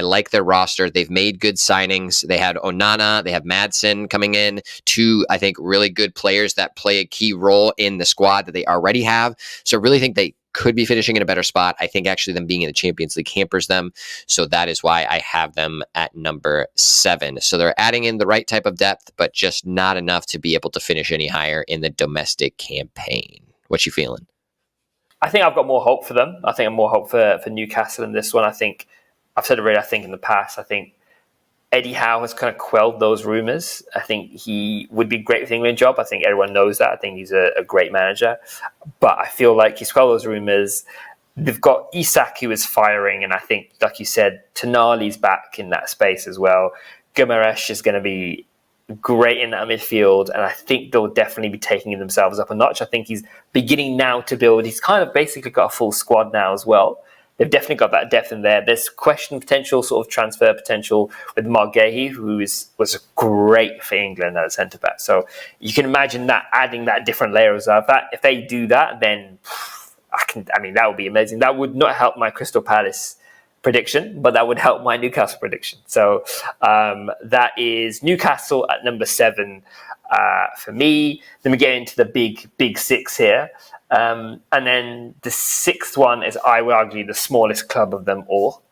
like their roster. They've made good signings. They had Onana, they have Madsen coming in, 2, I think, really good players that play a key role in the squad that they already have. So I really think they could be finishing in a better spot. I think actually them being in the Champions League hampers them. So that is why I have them at number 7. So they're adding in the right type of depth, but just not enough to be able to finish any higher in the domestic campaign. What you feeling?
I think I've got more hope for them. I think I'm more hope for Newcastle in this one. I think I've said it already. I think in the past, I think Eddie Howe has kind of quelled those rumours. I think he would be great with the England job. I think everyone knows that. I think he's a great manager. But I feel like he's quelled those rumours. They've got Isak, who is firing. And I think, like you said, Tonali's back in that space as well. Guimaraes is going to be great in that midfield, and I think they'll definitely be taking themselves up a notch. I think he's beginning now to build. He's kind of basically got a full squad now as well. They've definitely got that depth in there. There's question potential, sort of transfer potential with Mark Gahey, who was great for England at centre back. So you can imagine that adding that different layers of that. If they do that, then that would be amazing. That would not help my Crystal Palace prediction, but that would help my Newcastle prediction. So that is Newcastle at number 7 for me. Then we get into the big 6 here. And then the 6th one is, I would argue, the smallest club of them all.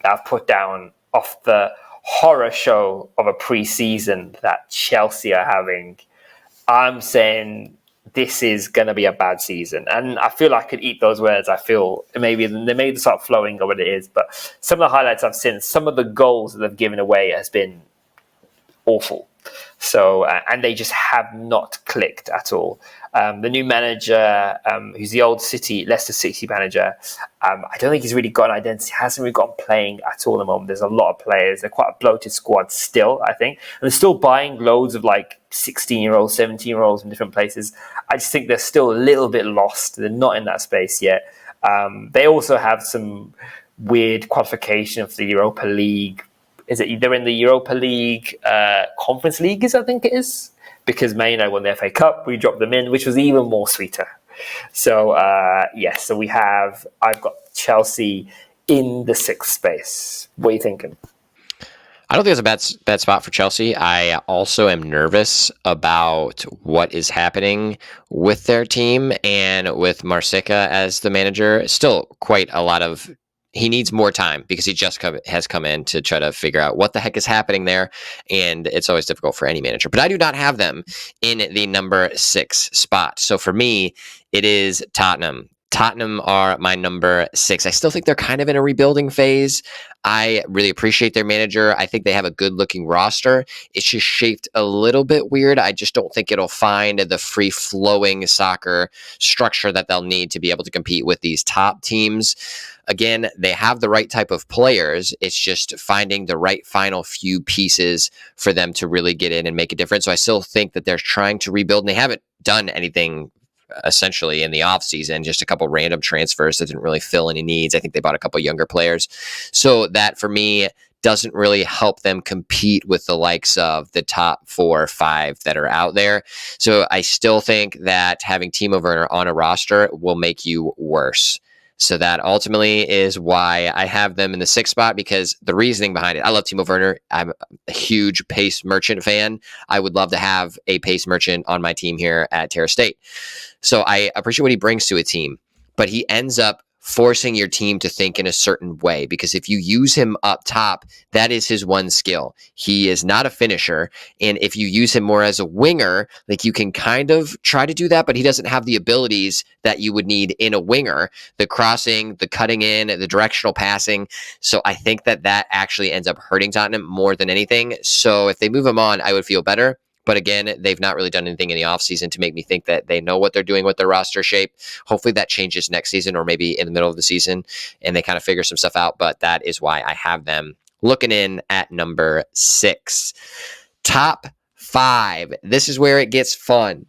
I've put down off the horror show of a pre-season that Chelsea are having. I'm saying this is going to be a bad season. And I feel I could eat those words. I feel maybe they may start flowing or what it is. But some of the highlights I've seen, some of the goals that they've given away has been awful. So, and they just have not clicked at all. The new manager, who's the old Leicester City manager, I don't think he's really got an identity. Hasn't really got playing at all at the moment. There's a lot of players. They're quite a bloated squad still, I think. And they're still buying loads of like 16-year-olds, 17-year-olds in different places. I just think they're still a little bit lost. They're not in that space yet. They also have some weird qualification of the Europa League. Is it they're in the Europa League Conference Leagues, I think it is, because Man United won the FA Cup. We dropped them in, which was even more sweeter. So yes, so I've got Chelsea in the 6th space. What are you thinking?
I don't think it's a bad spot for Chelsea. I also am nervous about what is happening with their team and with Marsica as the manager. Still quite a lot of. He needs more time because he just has come in to try to figure out what the heck is happening there. And it's always difficult for any manager. But I do not have them in the number 6 spot. So for me, it is Tottenham. Tottenham are my number 6. I still think they're kind of in a rebuilding phase. I really appreciate their manager. I think they have a good-looking roster. It's just shaped a little bit weird. I just don't think it'll find the free-flowing soccer structure that they'll need to be able to compete with these top teams. Again, they have the right type of players. It's just finding the right final few pieces for them to really get in and make a difference. So I still think that they're trying to rebuild, and they haven't done anything essentially in the offseason, just a couple random transfers that didn't really fill any needs. I think they bought a couple younger players. So that, for me, doesn't really help them compete with the likes of the top 4 or 5 that are out there. So I still think that having Timo Werner on a roster will make you worse. So that ultimately is why I have them in the 6th spot, because the reasoning behind it, I love Timo Werner. I'm a huge pace merchant fan. I would love to have a pace merchant on my team here at Terra State. So I appreciate what he brings to a team, but he ends up forcing your team to think in a certain way, because if you use him up top, that is his one skill. He is not a finisher. And if you use him more as a winger, like, you can kind of try to do that, but he doesn't have the abilities that you would need in a winger, the crossing, the cutting in, the directional passing. So I think that actually ends up hurting Tottenham more than anything. So if they move him on, I would feel better. But again, they've not really done anything in the offseason to make me think that they know what they're doing with their roster shape. Hopefully that changes next season, or maybe in the middle of the season, and they kind of figure some stuff out. But that is why I have them looking in at number 6. Top 5. This is where it gets fun,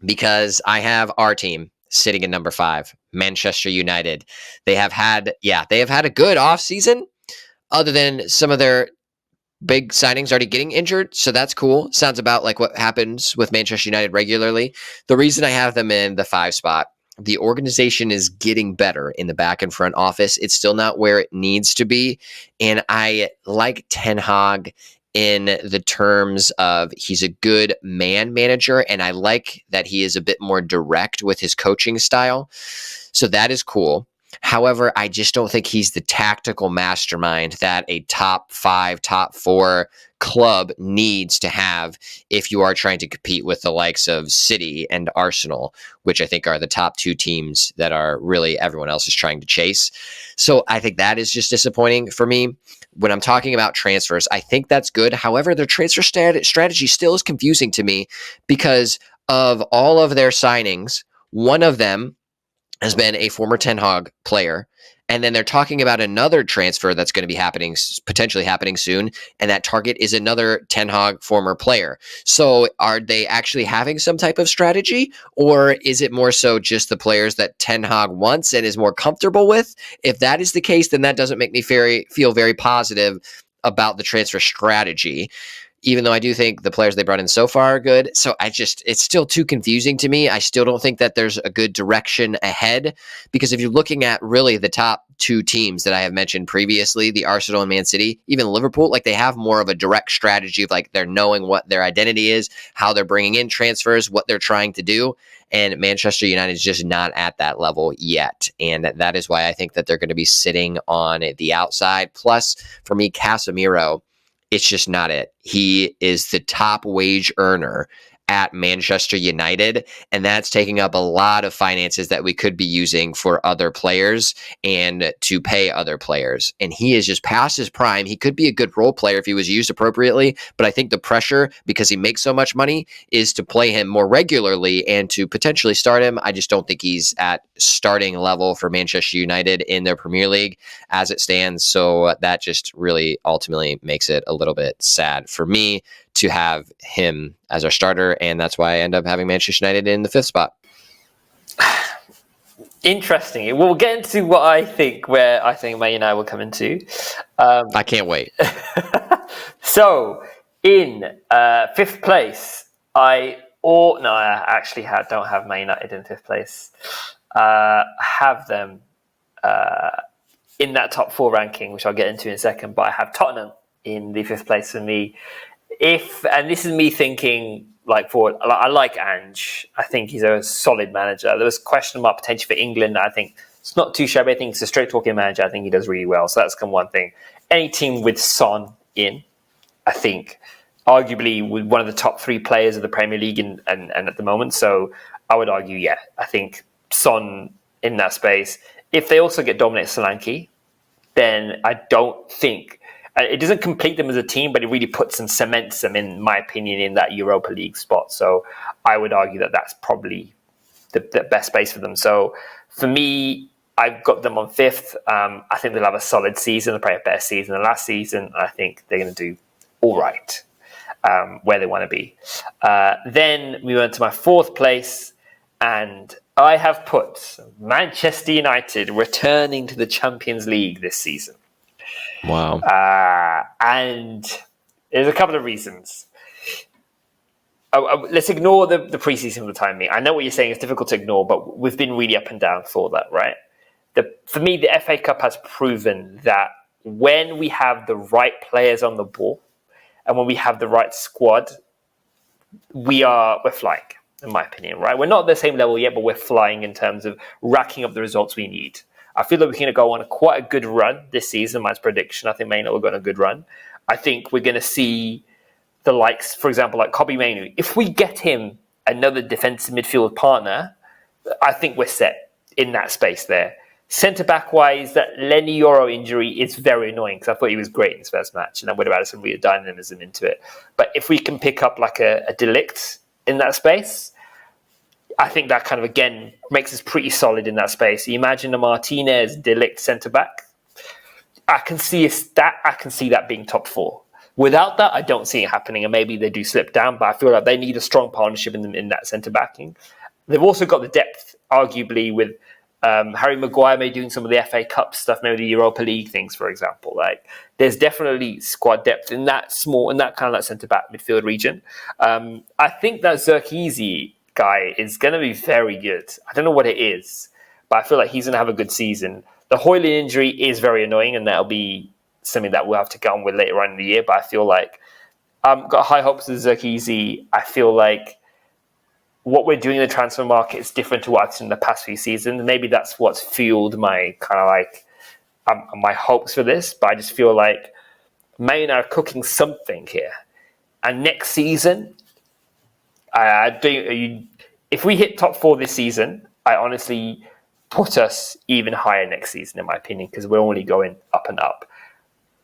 because I have our team sitting in number 5, Manchester United. They have had a good offseason, other than some of their big signings already getting injured, so that's cool. Sounds about like what happens with Manchester United regularly. The reason I have them in the 5 spot, the organization is getting better in the back and front office. It's still not where it needs to be, and I like Ten Hag in the terms of he's a good man manager, and I like that he is a bit more direct with his coaching style. So that is cool. However, I just don't think he's the tactical mastermind that a top 5, top 4 club needs to have if you are trying to compete with the likes of City and Arsenal, which I think are the top 2 teams that are really everyone else is trying to chase. So I think that is just disappointing for me. When I'm talking about transfers, I think that's good. However, their transfer strategy still is confusing to me, because of all of their signings, one of them has been a former Ten Hag player. And then they're talking about another transfer that's going to be potentially happening soon. And that target is another Ten Hag former player. So are they actually having some type of strategy? Or is it more so just the players that Ten Hag wants and is more comfortable with? If that is the case, then that doesn't make me feel very positive about the transfer strategy, even though I do think the players they brought in so far are good. So it's still too confusing to me. I still don't think that there's a good direction ahead, because if you're looking at really the top 2 teams that I have mentioned previously, the Arsenal and Man City, even Liverpool, like, they have more of a direct strategy of, like, they're knowing what their identity is, how they're bringing in transfers, what they're trying to do. And Manchester United is just not at that level yet. And that is why I think that they're going to be sitting on the outside. Plus, for me, Casemiro, it's just not it. He is the top wage earner at Manchester United, and that's taking up a lot of finances that we could be using for other players and to pay other players. And he is just past his prime. He could be a good role player if he was used appropriately, but I think the pressure, because he makes so much money, is to play him more regularly and to potentially start him. I just don't think he's at starting level for Manchester United in their Premier League as it stands. So that just really ultimately makes it a little bit sad for me to have him as our starter, and that's why I end up having Manchester United in the 5th spot.
Interesting. We'll get into what I think, where I think Man United will come into.
I can't wait.
So, in 5th place, don't have Man United in 5th place. Have them in that top 4 ranking, which I'll get into in a second, but I have Tottenham in the 5th place for me. And this is me thinking, I like Ange. I think he's a solid manager. There was question about potential for England. I think it's not too shabby. I think he's a straight talking manager. I think he does really well. So that's one thing. Any team with Son in, I think, arguably one of the top 3 players of the Premier League and at the moment. So I would argue, I think Son in that space. If they also get Dominic Solanke, then I don't think it doesn't complete them as a team, but it really puts and cements them, in my opinion, in that Europa League spot. So I would argue that that's probably the best space for them. So for me, I've got them on 5th. I think they'll have a solid season. They'll probably have a better season than last season. I think they're going to do all right where they want to be. Then we went to my 4th place, and I have put Manchester United returning to the Champions League this season.
Wow.
And there's a couple of reasons. Let's ignore the preseason for the time being. I know what you're saying. It's difficult to ignore, but we've been really up and down for that, right? For me, the FA Cup has proven that when we have the right players on the ball and when we have the right squad, we're flying, in my opinion, right? We're not at the same level yet, but we're flying in terms of racking up the results we need. I feel like we're going to go on quite a good run this season. My prediction, I think Man United will go on a good run. I think we're going to see the likes, for example, like Kobbie Mainoo. If we get him another defensive midfield partner, I think we're set in that space there. Centre-back wise, that Lenny Yoro injury is very annoying because I thought he was great in his first match and I would have added some real dynamism into it. But if we can pick up like a De Ligt in that space, I think that kind of, again, makes us pretty solid in that space. You imagine a Martinez, De Ligt centre-back. I can see that being top 4. Without that, I don't see it happening, and maybe they do slip down, but I feel like they need a strong partnership in that centre-backing. They've also got the depth, arguably, with Harry Maguire maybe doing some of the FA Cup stuff, maybe the Europa League things, for example. Like, there's definitely squad depth in that kind of that centre-back midfield region. I think that Zirkzee guy is going to be very good. I don't know what it is, but I feel like he's going to have a good season. The Hoyland injury is very annoying, and that'll be something that we'll have to get on with later on in the year. But I feel like I've got high hopes of Zirkzee. I feel like what we're doing in the transfer market is different to what I've seen in the past few seasons. Maybe that's what's fueled my kind of like my hopes for this. But I just feel like Man United are cooking something here. And next season, if we hit top 4 this season, I honestly put us even higher next season, in my opinion, because we're only going up and up.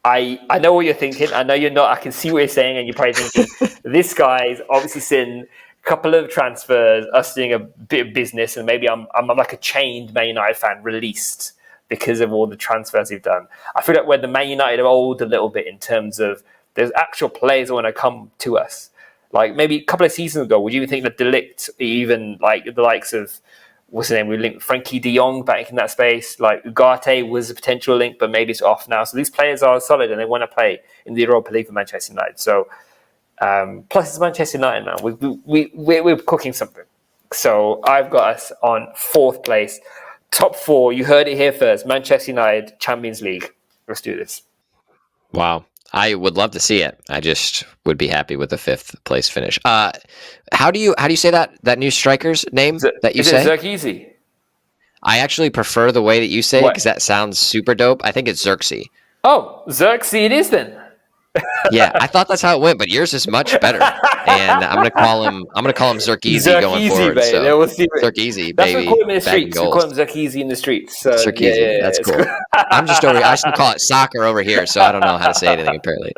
I know what you're thinking. I know you're not. I can see what you're saying, and you're probably thinking, this guy's obviously seen a couple of transfers, us doing a bit of business, and maybe I'm like a chained Man United fan released because of all the transfers he've done. I feel like we're the Man United of old a little bit in terms of there's actual players that want to come to us. Like maybe a couple of seasons ago, would you even think that De Ligt, even like the likes of, what's his name, we linked Frankie de Jong back in that space, like Ugarte was a potential link, but maybe it's off now. So these players are solid and they want to play in the Europa League for Manchester United. So plus it's Manchester United now. We're cooking something. So I've got us on 4th place. Top 4, you heard it here first. Manchester United, Champions League. Let's do this.
Wow. I would love to see it. I just would be happy with the 5th place finish. How do you say that new striker's name that you say?
Is it Zirkzee?
I actually prefer the way that you say it because that sounds super dope. I think it's Xerxes.
Oh, Zirkzee it is then.
Yeah, I thought that's how it went, but yours is much better. And I'm gonna call him Zerkeezy going
Zerkeezy,
forward.
mate.
So
We'll see.
Zerkeezy,
That's what we call
baby,
him in the
bagging
streets. We call
goals.
him Zerkeezy in the streets. So yeah,
Zerkeezy,
yeah,
that's
it's
cool.
cool.
I'm just over. I still call it soccer over here, so I don't know how to say anything apparently.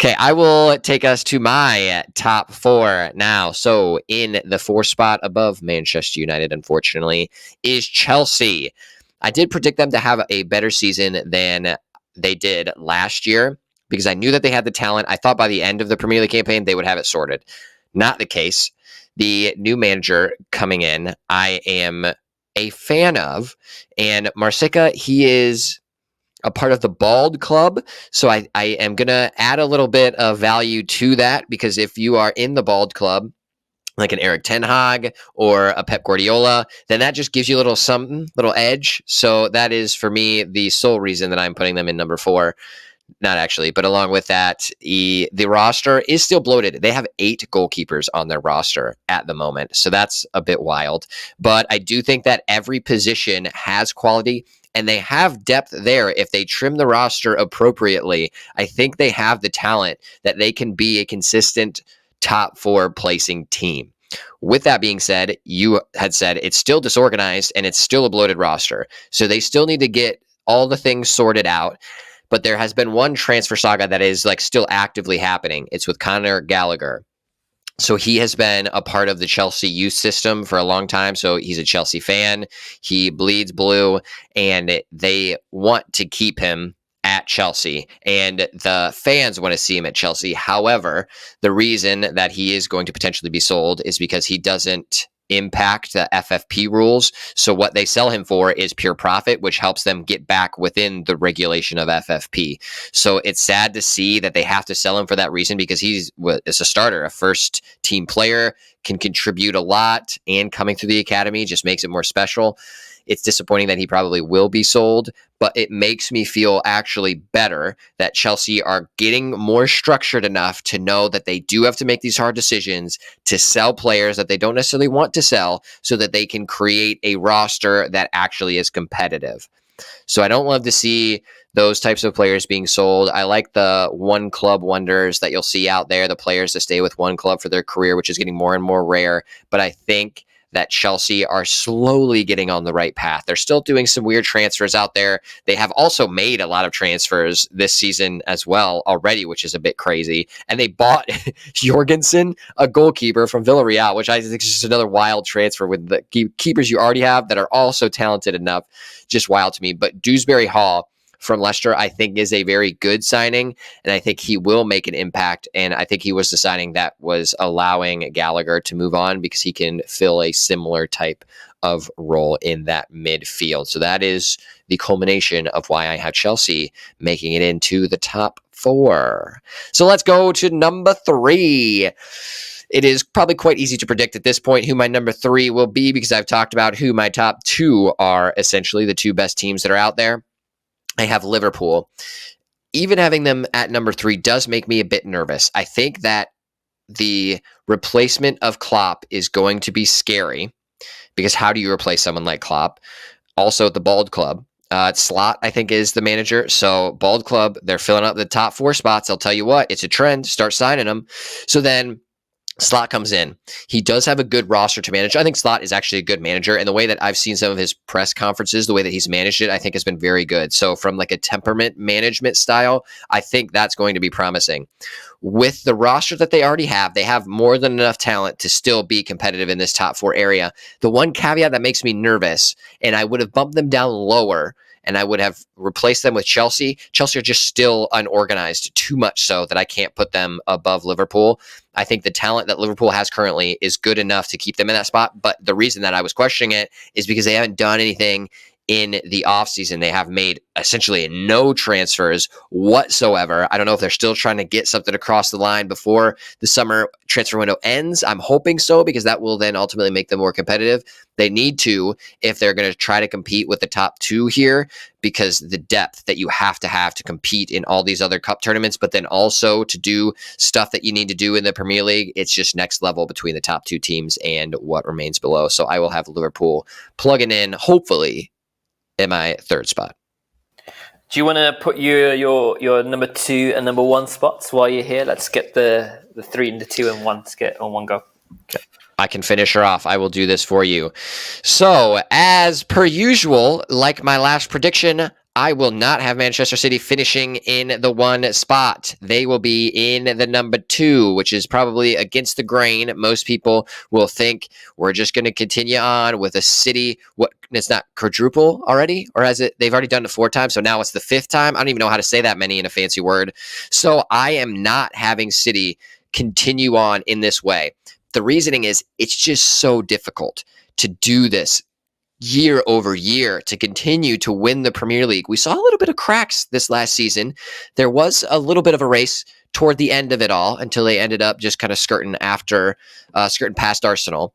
Okay, I will take us to my top four now. So in the four spot above Manchester United, unfortunately, is Chelsea. I did predict them to have a better season than they did last year because I knew that they had the talent. I thought by the end of the Premier League campaign, they would have it sorted. Not the case. The new manager coming in, I am a fan of. And Marsica, he is a part of the Bald Club. So I am going to add a little bit of value to that because if you are in the Bald Club, like an Eric Ten Hag or a Pep Guardiola, then that just gives you a little something, little edge. So that is for me the sole reason that I'm putting them in number four. Not actually, but along with that, the roster is still bloated. They have 8 goalkeepers on their roster at the moment. So that's a bit wild. But I do think that every position has quality and they have depth there. If they trim the roster appropriately, I think they have the talent that they can be a consistent top 4 placing team. With that being said, you had said it's still disorganized and it's still a bloated roster. So they still need to get all the things sorted out, but there has been one transfer saga that is like still actively happening. It's with Conor Gallagher. So he has been a part of the Chelsea youth system for a long time. So he's a Chelsea fan. He bleeds blue, and they want to keep him at Chelsea, and the fans want to see him at Chelsea. However, the reason that he is going to potentially be sold is because he doesn't impact the FFP rules. So what they sell him for is pure profit, which helps them get back within the regulation of FFP. So it's sad to see that they have to sell him for that reason because he's a starter, a first team player, can contribute a lot, and coming through the academy just makes it more special. It's disappointing that he probably will be sold, but it makes me feel actually better that Chelsea are getting more structured enough to know that they do have to make these hard decisions to sell players that they don't necessarily want to sell so that they can create a roster that actually is competitive. So I don't love to see those types of players being sold. I like the one club wonders that you'll see out there, the players that stay with one club for their career, which is getting more and more rare. But I think that Chelsea are slowly getting on the right path. They're still doing some weird transfers out there. They have also made a lot of transfers this season as well already, which is a bit crazy. And they bought Jorgensen, a goalkeeper from Villarreal, which I think is just another wild transfer with the keepers you already have that are also talented enough. Just wild to me. But Dewsbury Hall from Leicester, I think, is a very good signing, and I think he will make an impact. And I think he was the signing that was allowing Gallagher to move on because he can fill a similar type of role in that midfield. So that is the culmination of why I have Chelsea making it into the top 4. So let's go to number 3. It is probably quite easy to predict at this point who my number 3 will be because I've talked about who my top 2 are, essentially the 2 best teams that are out there. I have Liverpool. Even having them at number 3 does make me a bit nervous. I think that the replacement of Klopp is going to be scary because how do you replace someone like Klopp? Also, the Bald Club. Slot, I think, is the manager. So, Bald Club, they're filling up the top 4 spots. I'll tell you what, it's a trend. Start signing them. So then Slot comes in. He does have a good roster to manage. I think Slot is actually a good manager. And the way that I've seen some of his press conferences, the way that he's managed it, I think has been very good. So from like a temperament management style, I think that's going to be promising. With the roster that they already have, they have more than enough talent to still be competitive in this top 4 area. The one caveat that makes me nervous, and I would have bumped them down lower, and I would have replaced them with Chelsea. Chelsea are just still unorganized, too much so that I can't put them above Liverpool. I think the talent that Liverpool has currently is good enough to keep them in that spot. But the reason that I was questioning it is because they haven't done anything in the offseason. They have made essentially no transfers whatsoever. I don't know if they're still trying to get something across the line before the summer transfer window ends. I'm hoping so because that will then ultimately make them more competitive. They need to if they're going to try to compete with the top 2 here because the depth that you have to compete in all these other cup tournaments, but then also to do stuff that you need to do in the Premier League, it's just next level between the top 2 teams and what remains below. So I will have Liverpool plugging in, hopefully, in my 3rd spot.
Do you want to put your number 2 and number 1 spots while you're here? Let's get the 3 and the 2 and 1 to get on one go.
Okay. I can finish her off. I will do this for you. So, as per usual, like my last prediction, I will not have Manchester City finishing in the 1 spot. They will be in the number 2, which is probably against the grain. Most people will think we're just going to continue on with a City. What, it's not quadruple already, or has it? They've already done it 4 times, so now it's the 5th time. I don't even know how to say that many in a fancy word. So I am not having City continue on in this way. The reasoning is it's just so difficult to do this year over year, to continue to win the Premier League. We saw a little bit of cracks this last season. There was a little bit of a race toward the end of it all until they ended up just kind of skirting past Arsenal.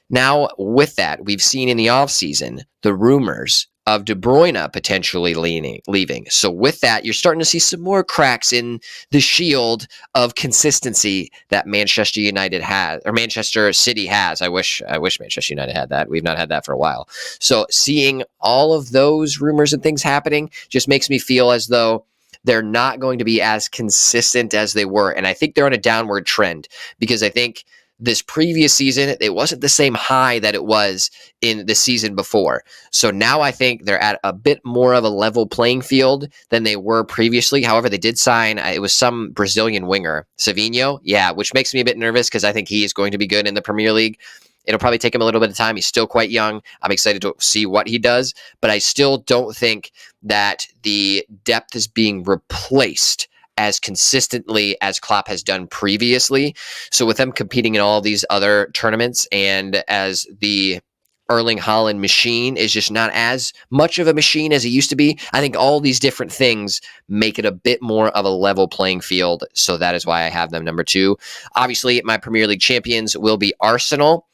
Now, with that, we've seen in the offseason the rumors of De Bruyne potentially leaving. So with that, you're starting to see some more cracks in the shield of consistency that Manchester United has, or Manchester City has. I wish Manchester United had that. We've not had that for a while. So seeing all of those rumors and things happening just makes me feel as though they're not going to be as consistent as they were. And I think they're on a downward trend, because I think this previous season, it wasn't the same high that it was in the season before. So now I think they're at a bit more of a level playing field than they were previously. However, they did sign, it was some Brazilian winger, Savinho. Yeah, which makes me a bit nervous because I think he is going to be good in the Premier League. It'll probably take him a little bit of time. He's still quite young. I'm excited to see what he does, but I still don't think that the depth is being replaced as consistently as Klopp has done previously. So with them competing in all these other tournaments, and as the Erling Haaland machine is just not as much of a machine as it used to be, I think all these different things make it a bit more of a level playing field. So that is why I have them number 2. Obviously, my Premier League champions will be Arsenal.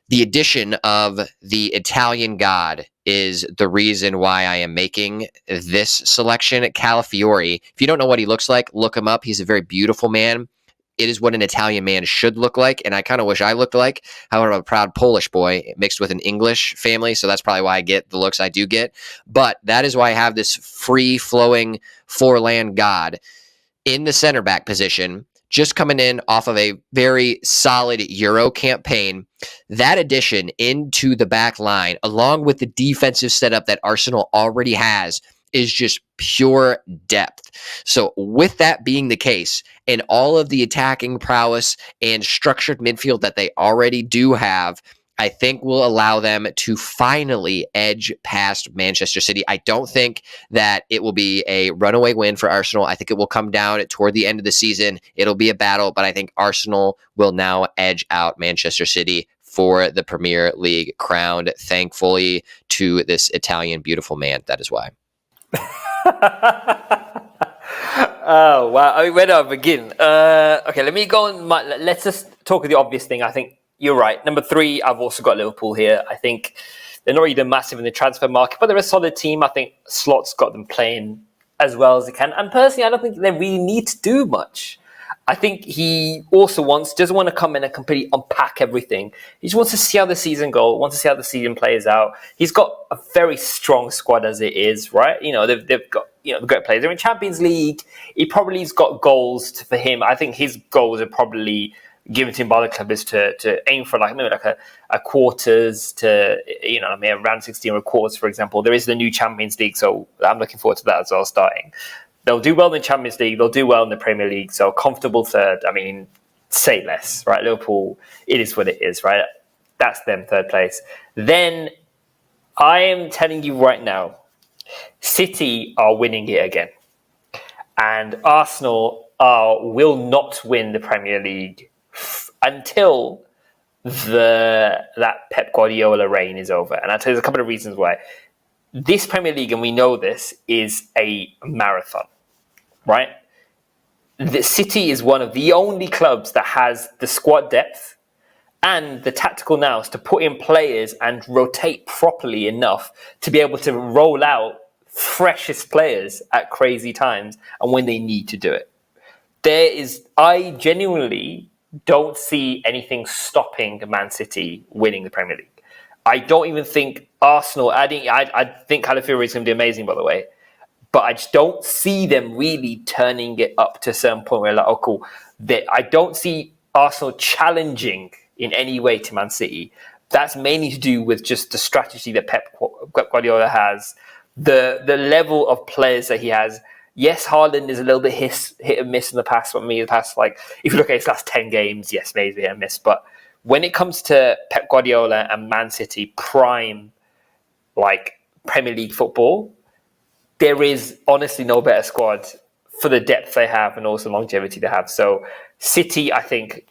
The addition of the Italian god is the reason why I am making this selection. Calafiori, if you don't know what he looks like, look him up. He's a very beautiful man. It is what an Italian man should look like, and I kind of wish I looked like. However, I'm a proud Polish boy mixed with an English family, so that's probably why I get the looks I do get. But that is why I have this free-flowing Forlan god in the center back position, just coming in off of a very solid Euro campaign. That addition into the back line, along with the defensive setup that Arsenal already has, is just pure depth. So with that being the case, and all of the attacking prowess and structured midfield that they already do have, I think will allow them to finally edge past Manchester City. I don't think that it will be a runaway win for Arsenal. I think it will come down toward the end of the season. It'll be a battle, but I think Arsenal will now edge out Manchester City for the Premier League crown, thankfully to this Italian beautiful man. That is why.
Oh, wow. I mean, where do I begin? Okay, let me go on. Let's just talk of the obvious thing. I think you're right. Number 3, I've also got Liverpool here. I think they're not really massive in the transfer market, but they're a solid team. I think Slot's got them playing as well as they can. And personally, I don't think they really need to do much. I think he also doesn't want to come in and completely unpack everything. He just wants to see how the season goes, wants to see how the season plays out. He's got a very strong squad as it is, right? You know, they've got, great players. They're in Champions League. He probably's got goals for him. I think his goals are probably given to him by the club is to aim for maybe a quarters to, around 16 or quarters, for example. There is the new Champions League, so I'm looking forward to that as well starting. They'll do well in the Champions League. They'll do well in the Premier League. So comfortable third. I mean, say less, right? Liverpool, it is what it is, right? That's them, third place. Then I am telling you right now, City are winning it again. And Arsenal will not win the Premier League until that Pep Guardiola reign is over. And I'll tell you a couple of reasons why. This Premier League, and we know this, is a marathon, right? The City is one of the only clubs that has the squad depth and the tactical nous to put in players and rotate properly enough to be able to roll out freshest players at crazy times and when they need to do it. I genuinely don't see anything stopping Man City winning the Premier League. I don't even think Arsenal, I think Calafiori is going to be amazing, by the way. but I just don't see them really turning it up to a certain point where like, oh, cool. I don't see Arsenal challenging in any way to Man City. That's mainly to do with just the strategy that Pep Guardiola has, the level of players that he has. Yes, Haaland is a little bit hit and miss in the past. But me, the past, like, if you look at his last 10 games, yes, maybe hit and miss. But when it comes to Pep Guardiola and Man City prime, like, Premier League football, there is honestly no better squad for the depth they have and also longevity they have. So City, I think,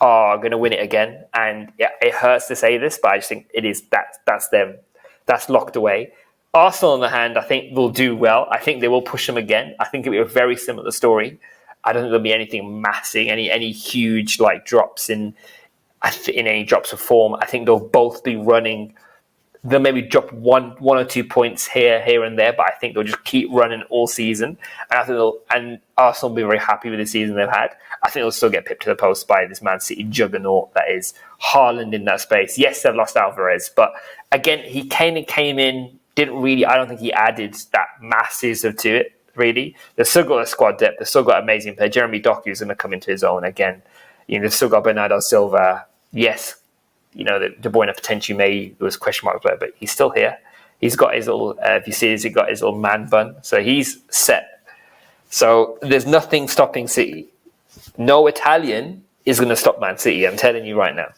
are going to win it again. And yeah, it hurts to say this, but I just think it is that's them. That's locked away. Arsenal, on the hand, I think will do well. I think they will push them again. I think it'll be a very similar story. I don't think there'll be anything massive, any huge like drops in any drops of form. I think they'll both be running. They'll maybe drop one or 2 points here and there, but I think they'll just keep running all season. And I think Arsenal will be very happy with the season they've had. I think they'll still get pipped to the post by this Man City juggernaut that is Haaland in that space. Yes, they've lost Alvarez, but again, he came in, didn't really, I don't think he added that masses to it, really. They've still got a squad depth. They've still got amazing players. Jeremy Doku is going to come into his own again. They've still got Bernardo Silva. Yes, De Bruyne potentially was question mark there, but he's still here. He's got his little, if you see, he's got his little man bun. So he's set. So there's nothing stopping City. No Italian is going to stop Man City. I'm telling you right now.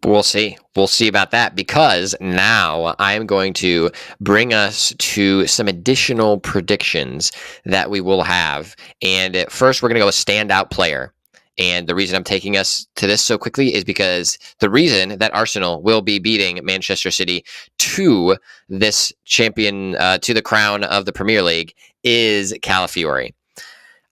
We'll see. We'll see about that, because now I am going to bring us to some additional predictions that we will have. And first, we're going to go with standout player. And the reason I'm taking us to this so quickly is because the reason that Arsenal will be beating Manchester City to this champion, to the crown of the Premier League, is Calafiori.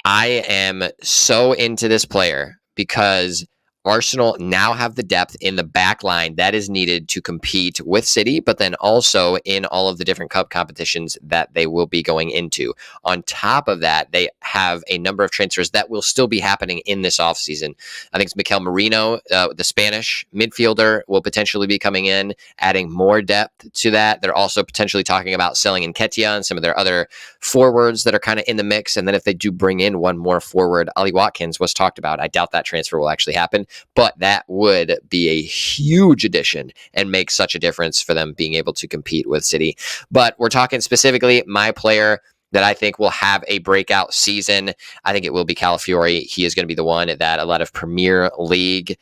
I am so into this player because Arsenal now have the depth in the back line that is needed to compete with City, but then also in all of the different cup competitions that they will be going into. On top of that, they have a number of transfers that will still be happening in this offseason. I think it's Mikel Merino, the Spanish midfielder, will potentially be coming in, adding more depth to that. They're also potentially talking about selling Nketiah and some of their other forwards that are kind of in the mix. And then if they do bring in one more forward, Ollie Watkins was talked about. I doubt that transfer will actually happen, but that would be a huge addition and make such a difference for them being able to compete with City. But we're talking specifically my player that I think will have a breakout season. I think it will be Calafiori. He is going to be the one that a lot of Premier League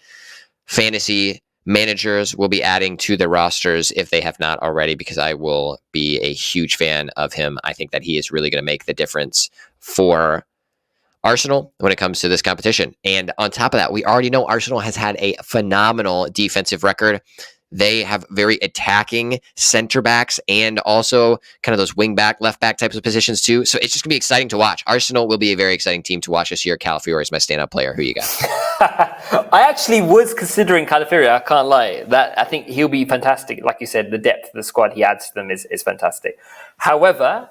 fantasy managers will be adding to their rosters if they have not already, because I will be a huge fan of him. I think that he is really going to make the difference for Arsenal when it comes to this competition. And on top of that, we already know Arsenal has had a phenomenal defensive record. They have very attacking center backs and also kind of those wing back, left back types of positions too. So it's just going to be exciting to watch. Arsenal will be a very exciting team to watch this year. Calafiori is my standout player. Who you got?
I actually was considering Calafiori. I can't lie. That I think he'll be fantastic. Like you said, the depth of the squad he adds to them is fantastic. However,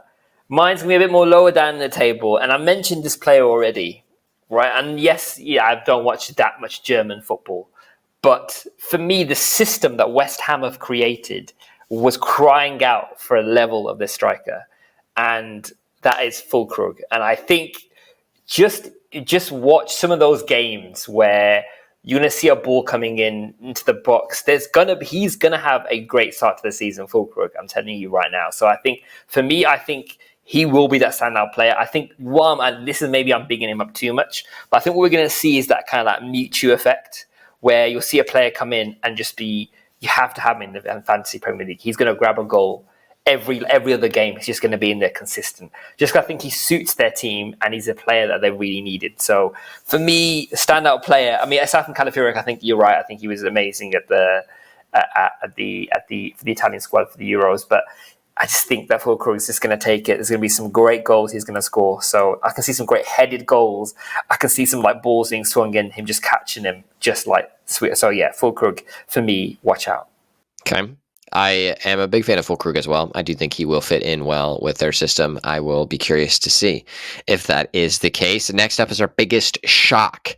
mine's going to be a bit more lower down in the table. And I mentioned this player already, right? And yes, I don't watch that much German football. But for me, the system that West Ham have created was crying out for a level of this striker. And that is Füllkrug. And I think just watch some of those games where you're going to see a ball coming into the box. He's going to have a great start to the season, Füllkrug. I'm telling you right now. So I think, for me, he will be that standout player. I think, and this is maybe I'm bigging him up too much, but I think what we're going to see is that kind of like Mewtwo effect, where you'll see a player come in and just you have to have him in the Fantasy Premier League. He's going to grab a goal every other game. He's just going to be in there consistent. Just I think he suits their team, and he's a player that they really needed. So for me, standout player. I mean, aside from Calafiori, I think you're right. I think he was amazing at the Italian squad for the Euros, but I just think that Füllkrug is just going to take it. There's going to be some great goals he's going to score. So I can see some great headed goals. I can see some like balls being swung in, him just catching him, just like sweet. So yeah, Füllkrug for me. Watch out.
Okay. I am a big fan of Füllkrug as well. I do think he will fit in well with their system. I will be curious to see if that is the case. Next up is our biggest shock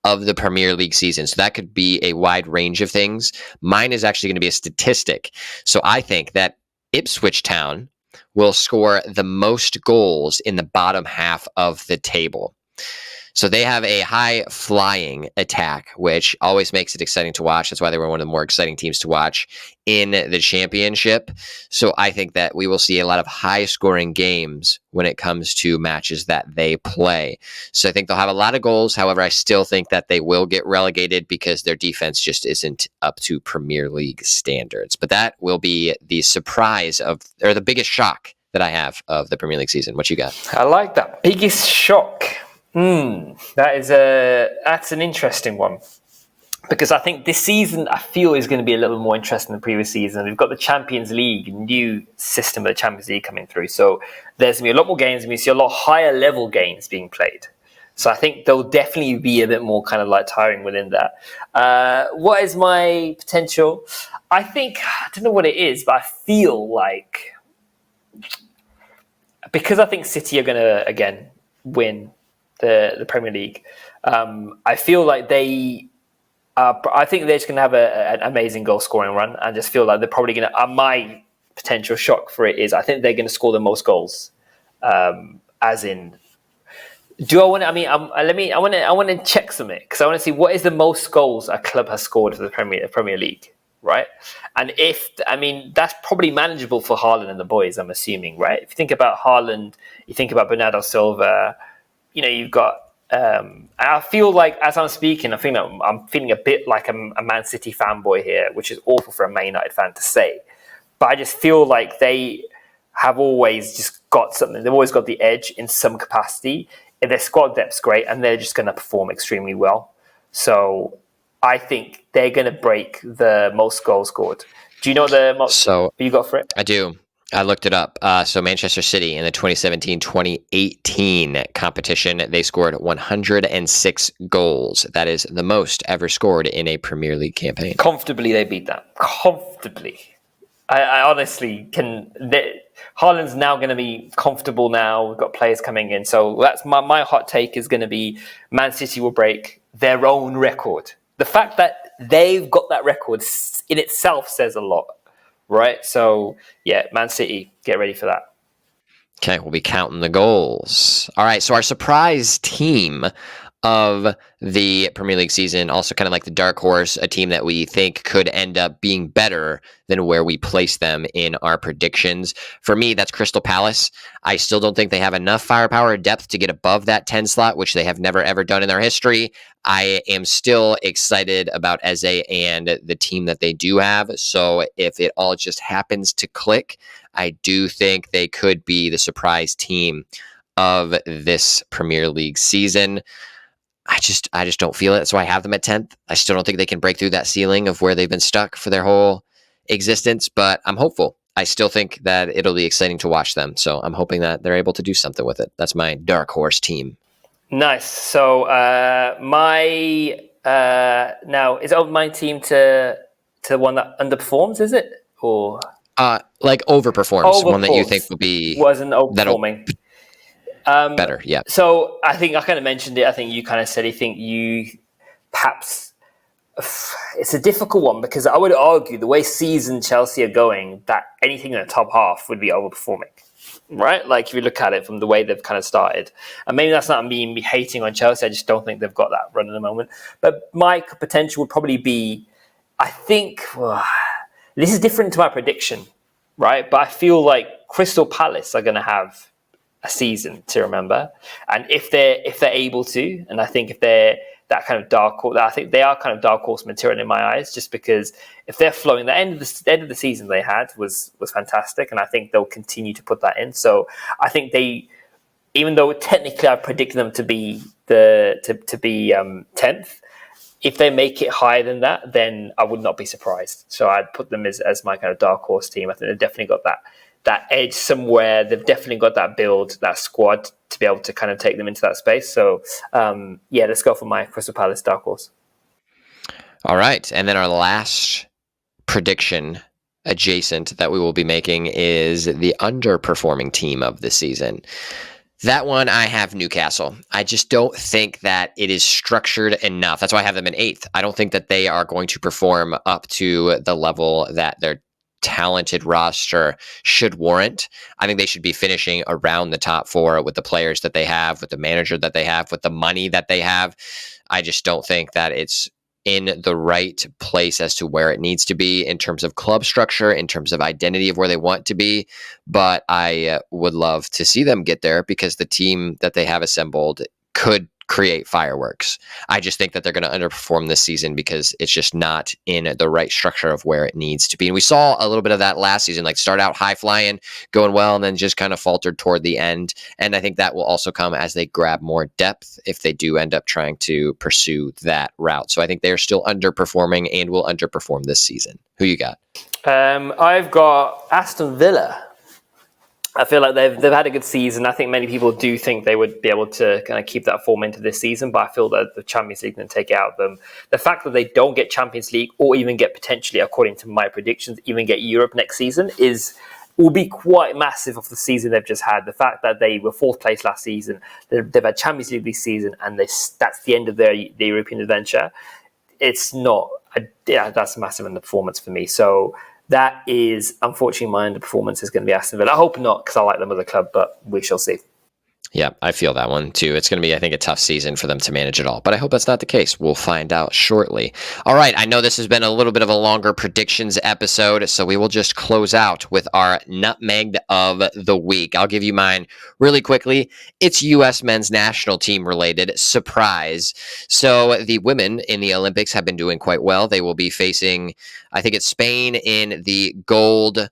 of the Premier League season. So that could be a wide range of things. Mine is actually going to be a statistic. So I think that Ipswich Town will score the most goals in the bottom half of the table. So they have a high flying attack, which always makes it exciting to watch. That's why they were one of the more exciting teams to watch in the championship. So I think that we will see a lot of high scoring games when it comes to matches that they play. So I think they'll have a lot of goals. However, I still think that they will get relegated because their defense just isn't up to Premier League standards. But that will be the surprise or the biggest shock that I have of the Premier League season. What you got?
I like that. Biggest shock. That's an interesting one, because I think this season I feel is going to be a little more interesting than the previous season. We've got the Champions League, new system of the Champions League coming through, so there's going to be a lot more games. We see a lot higher level games being played. So I think there'll definitely be a bit more kind of like tiring within that. What is my potential? I don't know what it is, but I feel like, because I think City are going to again win the Premier League, I feel like I think they're just going to have an amazing goal scoring run. I just feel like they're probably going to. My potential shock for it is I think they're going to score the most goals. As in, do I want? I mean, I want to check something, because I want to see what is the most goals a club has scored for the Premier League, right? And that's probably manageable for Haaland and the boys, I'm assuming, right? If you think about Haaland, you think about Bernardo Silva. You've got. I feel like, as I'm speaking, I'm feeling a bit like a Man City fanboy here, which is awful for a Man United fan to say. But I just feel like they have always just got something. They've always got the edge in some capacity. And their squad depth's great, and they're just going to perform extremely well. So I think they're going to break the most goals scored. Do you know the most you got for it?
I do. I looked it up. So Manchester City in the 2017-2018 competition, they scored 106 goals. That is the most ever scored in a Premier League campaign.
Comfortably, they beat that. Comfortably. I honestly can. Haaland's now going to be comfortable now. We've got players coming in. So that's my hot take is going to be Man City will break their own record. The fact that they've got that record in itself says a lot. Right, so yeah, Man City, get ready for that.
Okay, we'll be counting the goals. All right, so our surprise team of the Premier League season, also kind of like the dark horse, a team that we think could end up being better than where we place them in our predictions. For me, that's Crystal Palace. I still don't think they have enough firepower or depth to get above that 10 slot, which they have never ever done in their history. I am still excited about Eze and the team that they do have. So if it all just happens to click, I do think they could be the surprise team of this Premier League season. I just don't feel it. So I have them at 10th. I still don't think they can break through that ceiling of where they've been stuck for their whole existence, but I'm hopeful. I still think that it'll be exciting to watch them. So I'm hoping that they're able to do something with it. That's my dark horse team.
Nice. So now is it my team to one that underperforms? Is it or
like overperforms? One that you think will be
wasn't overperforming.
Better, yeah.
So I think I kind of mentioned it. I think you kind of said, I think you perhaps it's a difficult one, because I would argue the way season Chelsea are going, that anything in the top half would be overperforming, right? Like if you look at it from the way they've kind of started, and maybe that's not me hating on Chelsea. I just don't think they've got that run at the moment. But my potential would probably be, I think, this is different to my prediction, right? But I feel like Crystal Palace are going to have a season to remember, and if they're able to, and I think if they're that kind of dark horse, I think they are kind of dark horse material in my eyes, just because if they're flowing, the end of the season they had was fantastic, and I think they'll continue to put that in. So I think they, even though technically I predict them to be 10th, if they make it higher than that, then I would not be surprised. So I'd put them as my kind of dark horse team. I think they've definitely got that edge somewhere. They've definitely got that build, that squad to be able to kind of take them into that space. So, let's go for my Crystal Palace dark horse.
All right. And then our last prediction adjacent that we will be making is the underperforming team of the season. That one, I have Newcastle. I just don't think that it is structured enough. That's why I have them in 8th. I don't think that they are going to perform up to the level that their talented roster should warrant. I think they should be finishing around the top four with the players that they have, with the manager that they have, with the money that they have. I just don't think that it's in the right place as to where it needs to be in terms of club structure, in terms of identity of where they want to be. But I would love to see them get there because the team that they have assembled could create fireworks. I just think that they're going to underperform this season because it's just not in the right structure of where it needs to be. And we saw a little bit of that last season, like start out high flying, going well, and then just kind of faltered toward the end. And I think that will also come as they grab more depth if they do end up trying to pursue that route. So I think they're still underperforming and will underperform this season. Who you got?
I've got Aston Villa. I feel like they've had a good season. I think many people do think they would be able to kind of keep that form into this season, but I feel that the Champions League can take it out of them. The fact that they don't get Champions League or even get potentially, according to my predictions, even get Europe next season will be quite massive of the season they've just had. The fact that they were fourth place last season, they've had Champions League this season, and that's the end of their European adventure. It's not, that's massive in the performance for me. So that is, unfortunately, my underperformance is going to be Aston Villa. I hope not, because I like them as a club, but we shall see.
Yeah, I feel that one too. It's going to be, I think, a tough season for them to manage it all, but I hope that's not the case. We'll find out shortly. All right, I know this has been a little bit of a longer predictions episode, so we will just close out with our Nutmegged of the week. I'll give you mine really quickly. It's U.S. men's national team related. Surprise. So the women in the Olympics have been doing quite well. They will be facing, I think it's Spain in the gold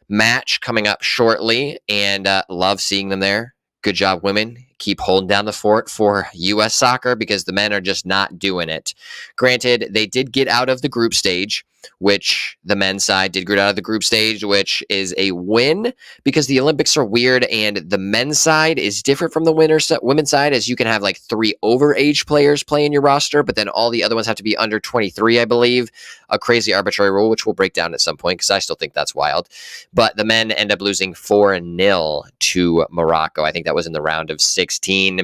match coming up shortly, and love seeing them there. Good job, women. Keep holding down the fort for U.S. soccer because the men are just not doing it. Granted, they did get out of the group stage, which the men's side did get out of the group stage, which is a win because the Olympics are weird and the men's side is different from the women's side, as you can have like 3 overage players play in your roster, but then all the other ones have to be under 23, I believe. A crazy arbitrary rule, which we'll break down at some point because I still think that's wild. But the men end up losing 4-0 to Morocco. I think that was in the round of 16.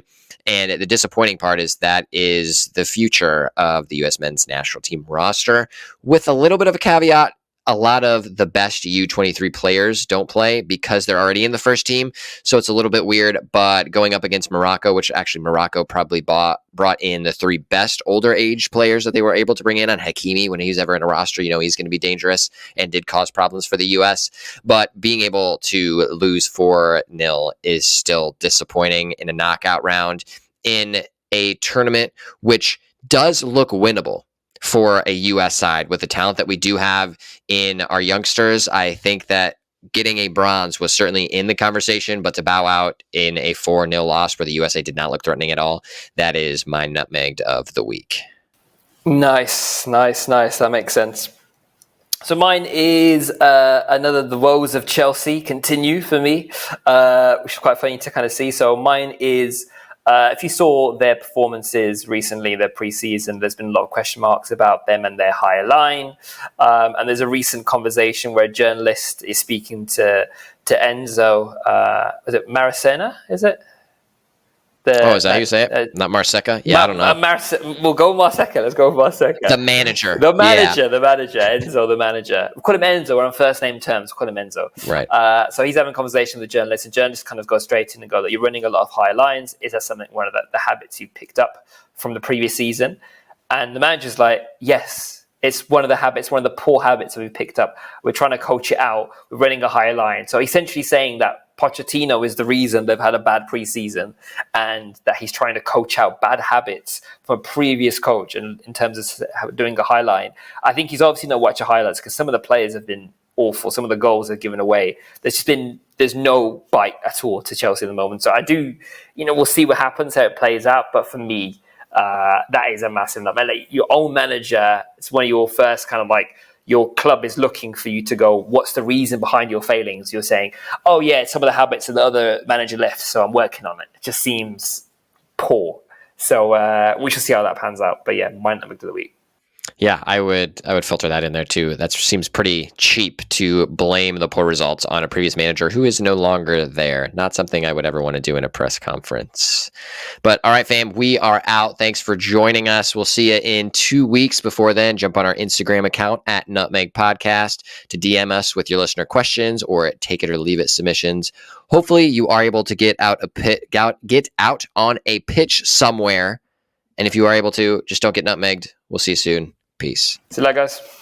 And the disappointing part is that is the future of the U.S. men's national team roster. With a little bit of a caveat, a lot of the best U23 players don't play because they're already in the first team. So it's a little bit weird, but going up against Morocco, which actually Morocco probably brought in the 3 best older age players that they were able to bring in. On Hakimi, when he's ever in a roster, he's going to be dangerous and did cause problems for the U.S. But being able to lose 4-0 is still disappointing in a knockout round in a tournament, which does look winnable for a U.S. side with the talent that we do have in our youngsters. I think that getting a bronze was certainly in the conversation, but to bow out in a 4-0 loss where the USA did not look threatening at all, that is my Nutmegged of the week.
Nice. That makes sense. So mine is the woes of Chelsea continue for me, which is quite funny to kind of see. So mine is, if you saw their performances recently, their preseason, there's been a lot of question marks about them and their higher line. And there's a recent conversation where a journalist is speaking to Enzo. Is it Maracena? Is it?
Is that how you say it? Not Marseca? Yeah, I don't know.
We'll go with Marseca. Let's go with Marseca.
The manager.
The manager, Enzo, the manager. We call him Enzo. We're on first name terms. We call him Enzo.
Right.
So he's having a conversation with the journalist, and journalists kind of go straight in and go that you're running a lot of high lines. Is that one of the habits you picked up from the previous season? And the manager's like, yes, it's one of the habits, one of the poor habits that we picked up. We're trying to coach it out. We're running a higher line. So essentially saying that Pochettino is the reason they've had a bad preseason, and that he's trying to coach out bad habits from a previous coach. And in terms of doing a high line, I think he's obviously not watching highlights because some of the players have been awful. Some of the goals are given away. There's no bite at all to Chelsea at the moment. So I do, we'll see what happens, how it plays out. But for me, that is a massive nutmeg. Like your own manager, it's one of your first kind of like, your club is looking for you to go, what's the reason behind your failings? You're saying, oh yeah, some of the habits of the other manager left, so I'm working on it. It just seems poor. So we shall see how that pans out. But yeah, my Nutmeg of the week.
Yeah, I would filter that in there too. That seems pretty cheap to blame the poor results on a previous manager who is no longer there. Not something I would ever want to do in a press conference. But all right, fam, we are out. Thanks for joining us. We'll see you in 2 weeks. Before then, jump on our Instagram account at Nutmeg Podcast to DM us with your listener questions or take it or leave it submissions. Hopefully, you are able to get out on a pitch somewhere. And if you are able to, just don't get nutmegged. We'll see you soon. Peace.
See you later, guys.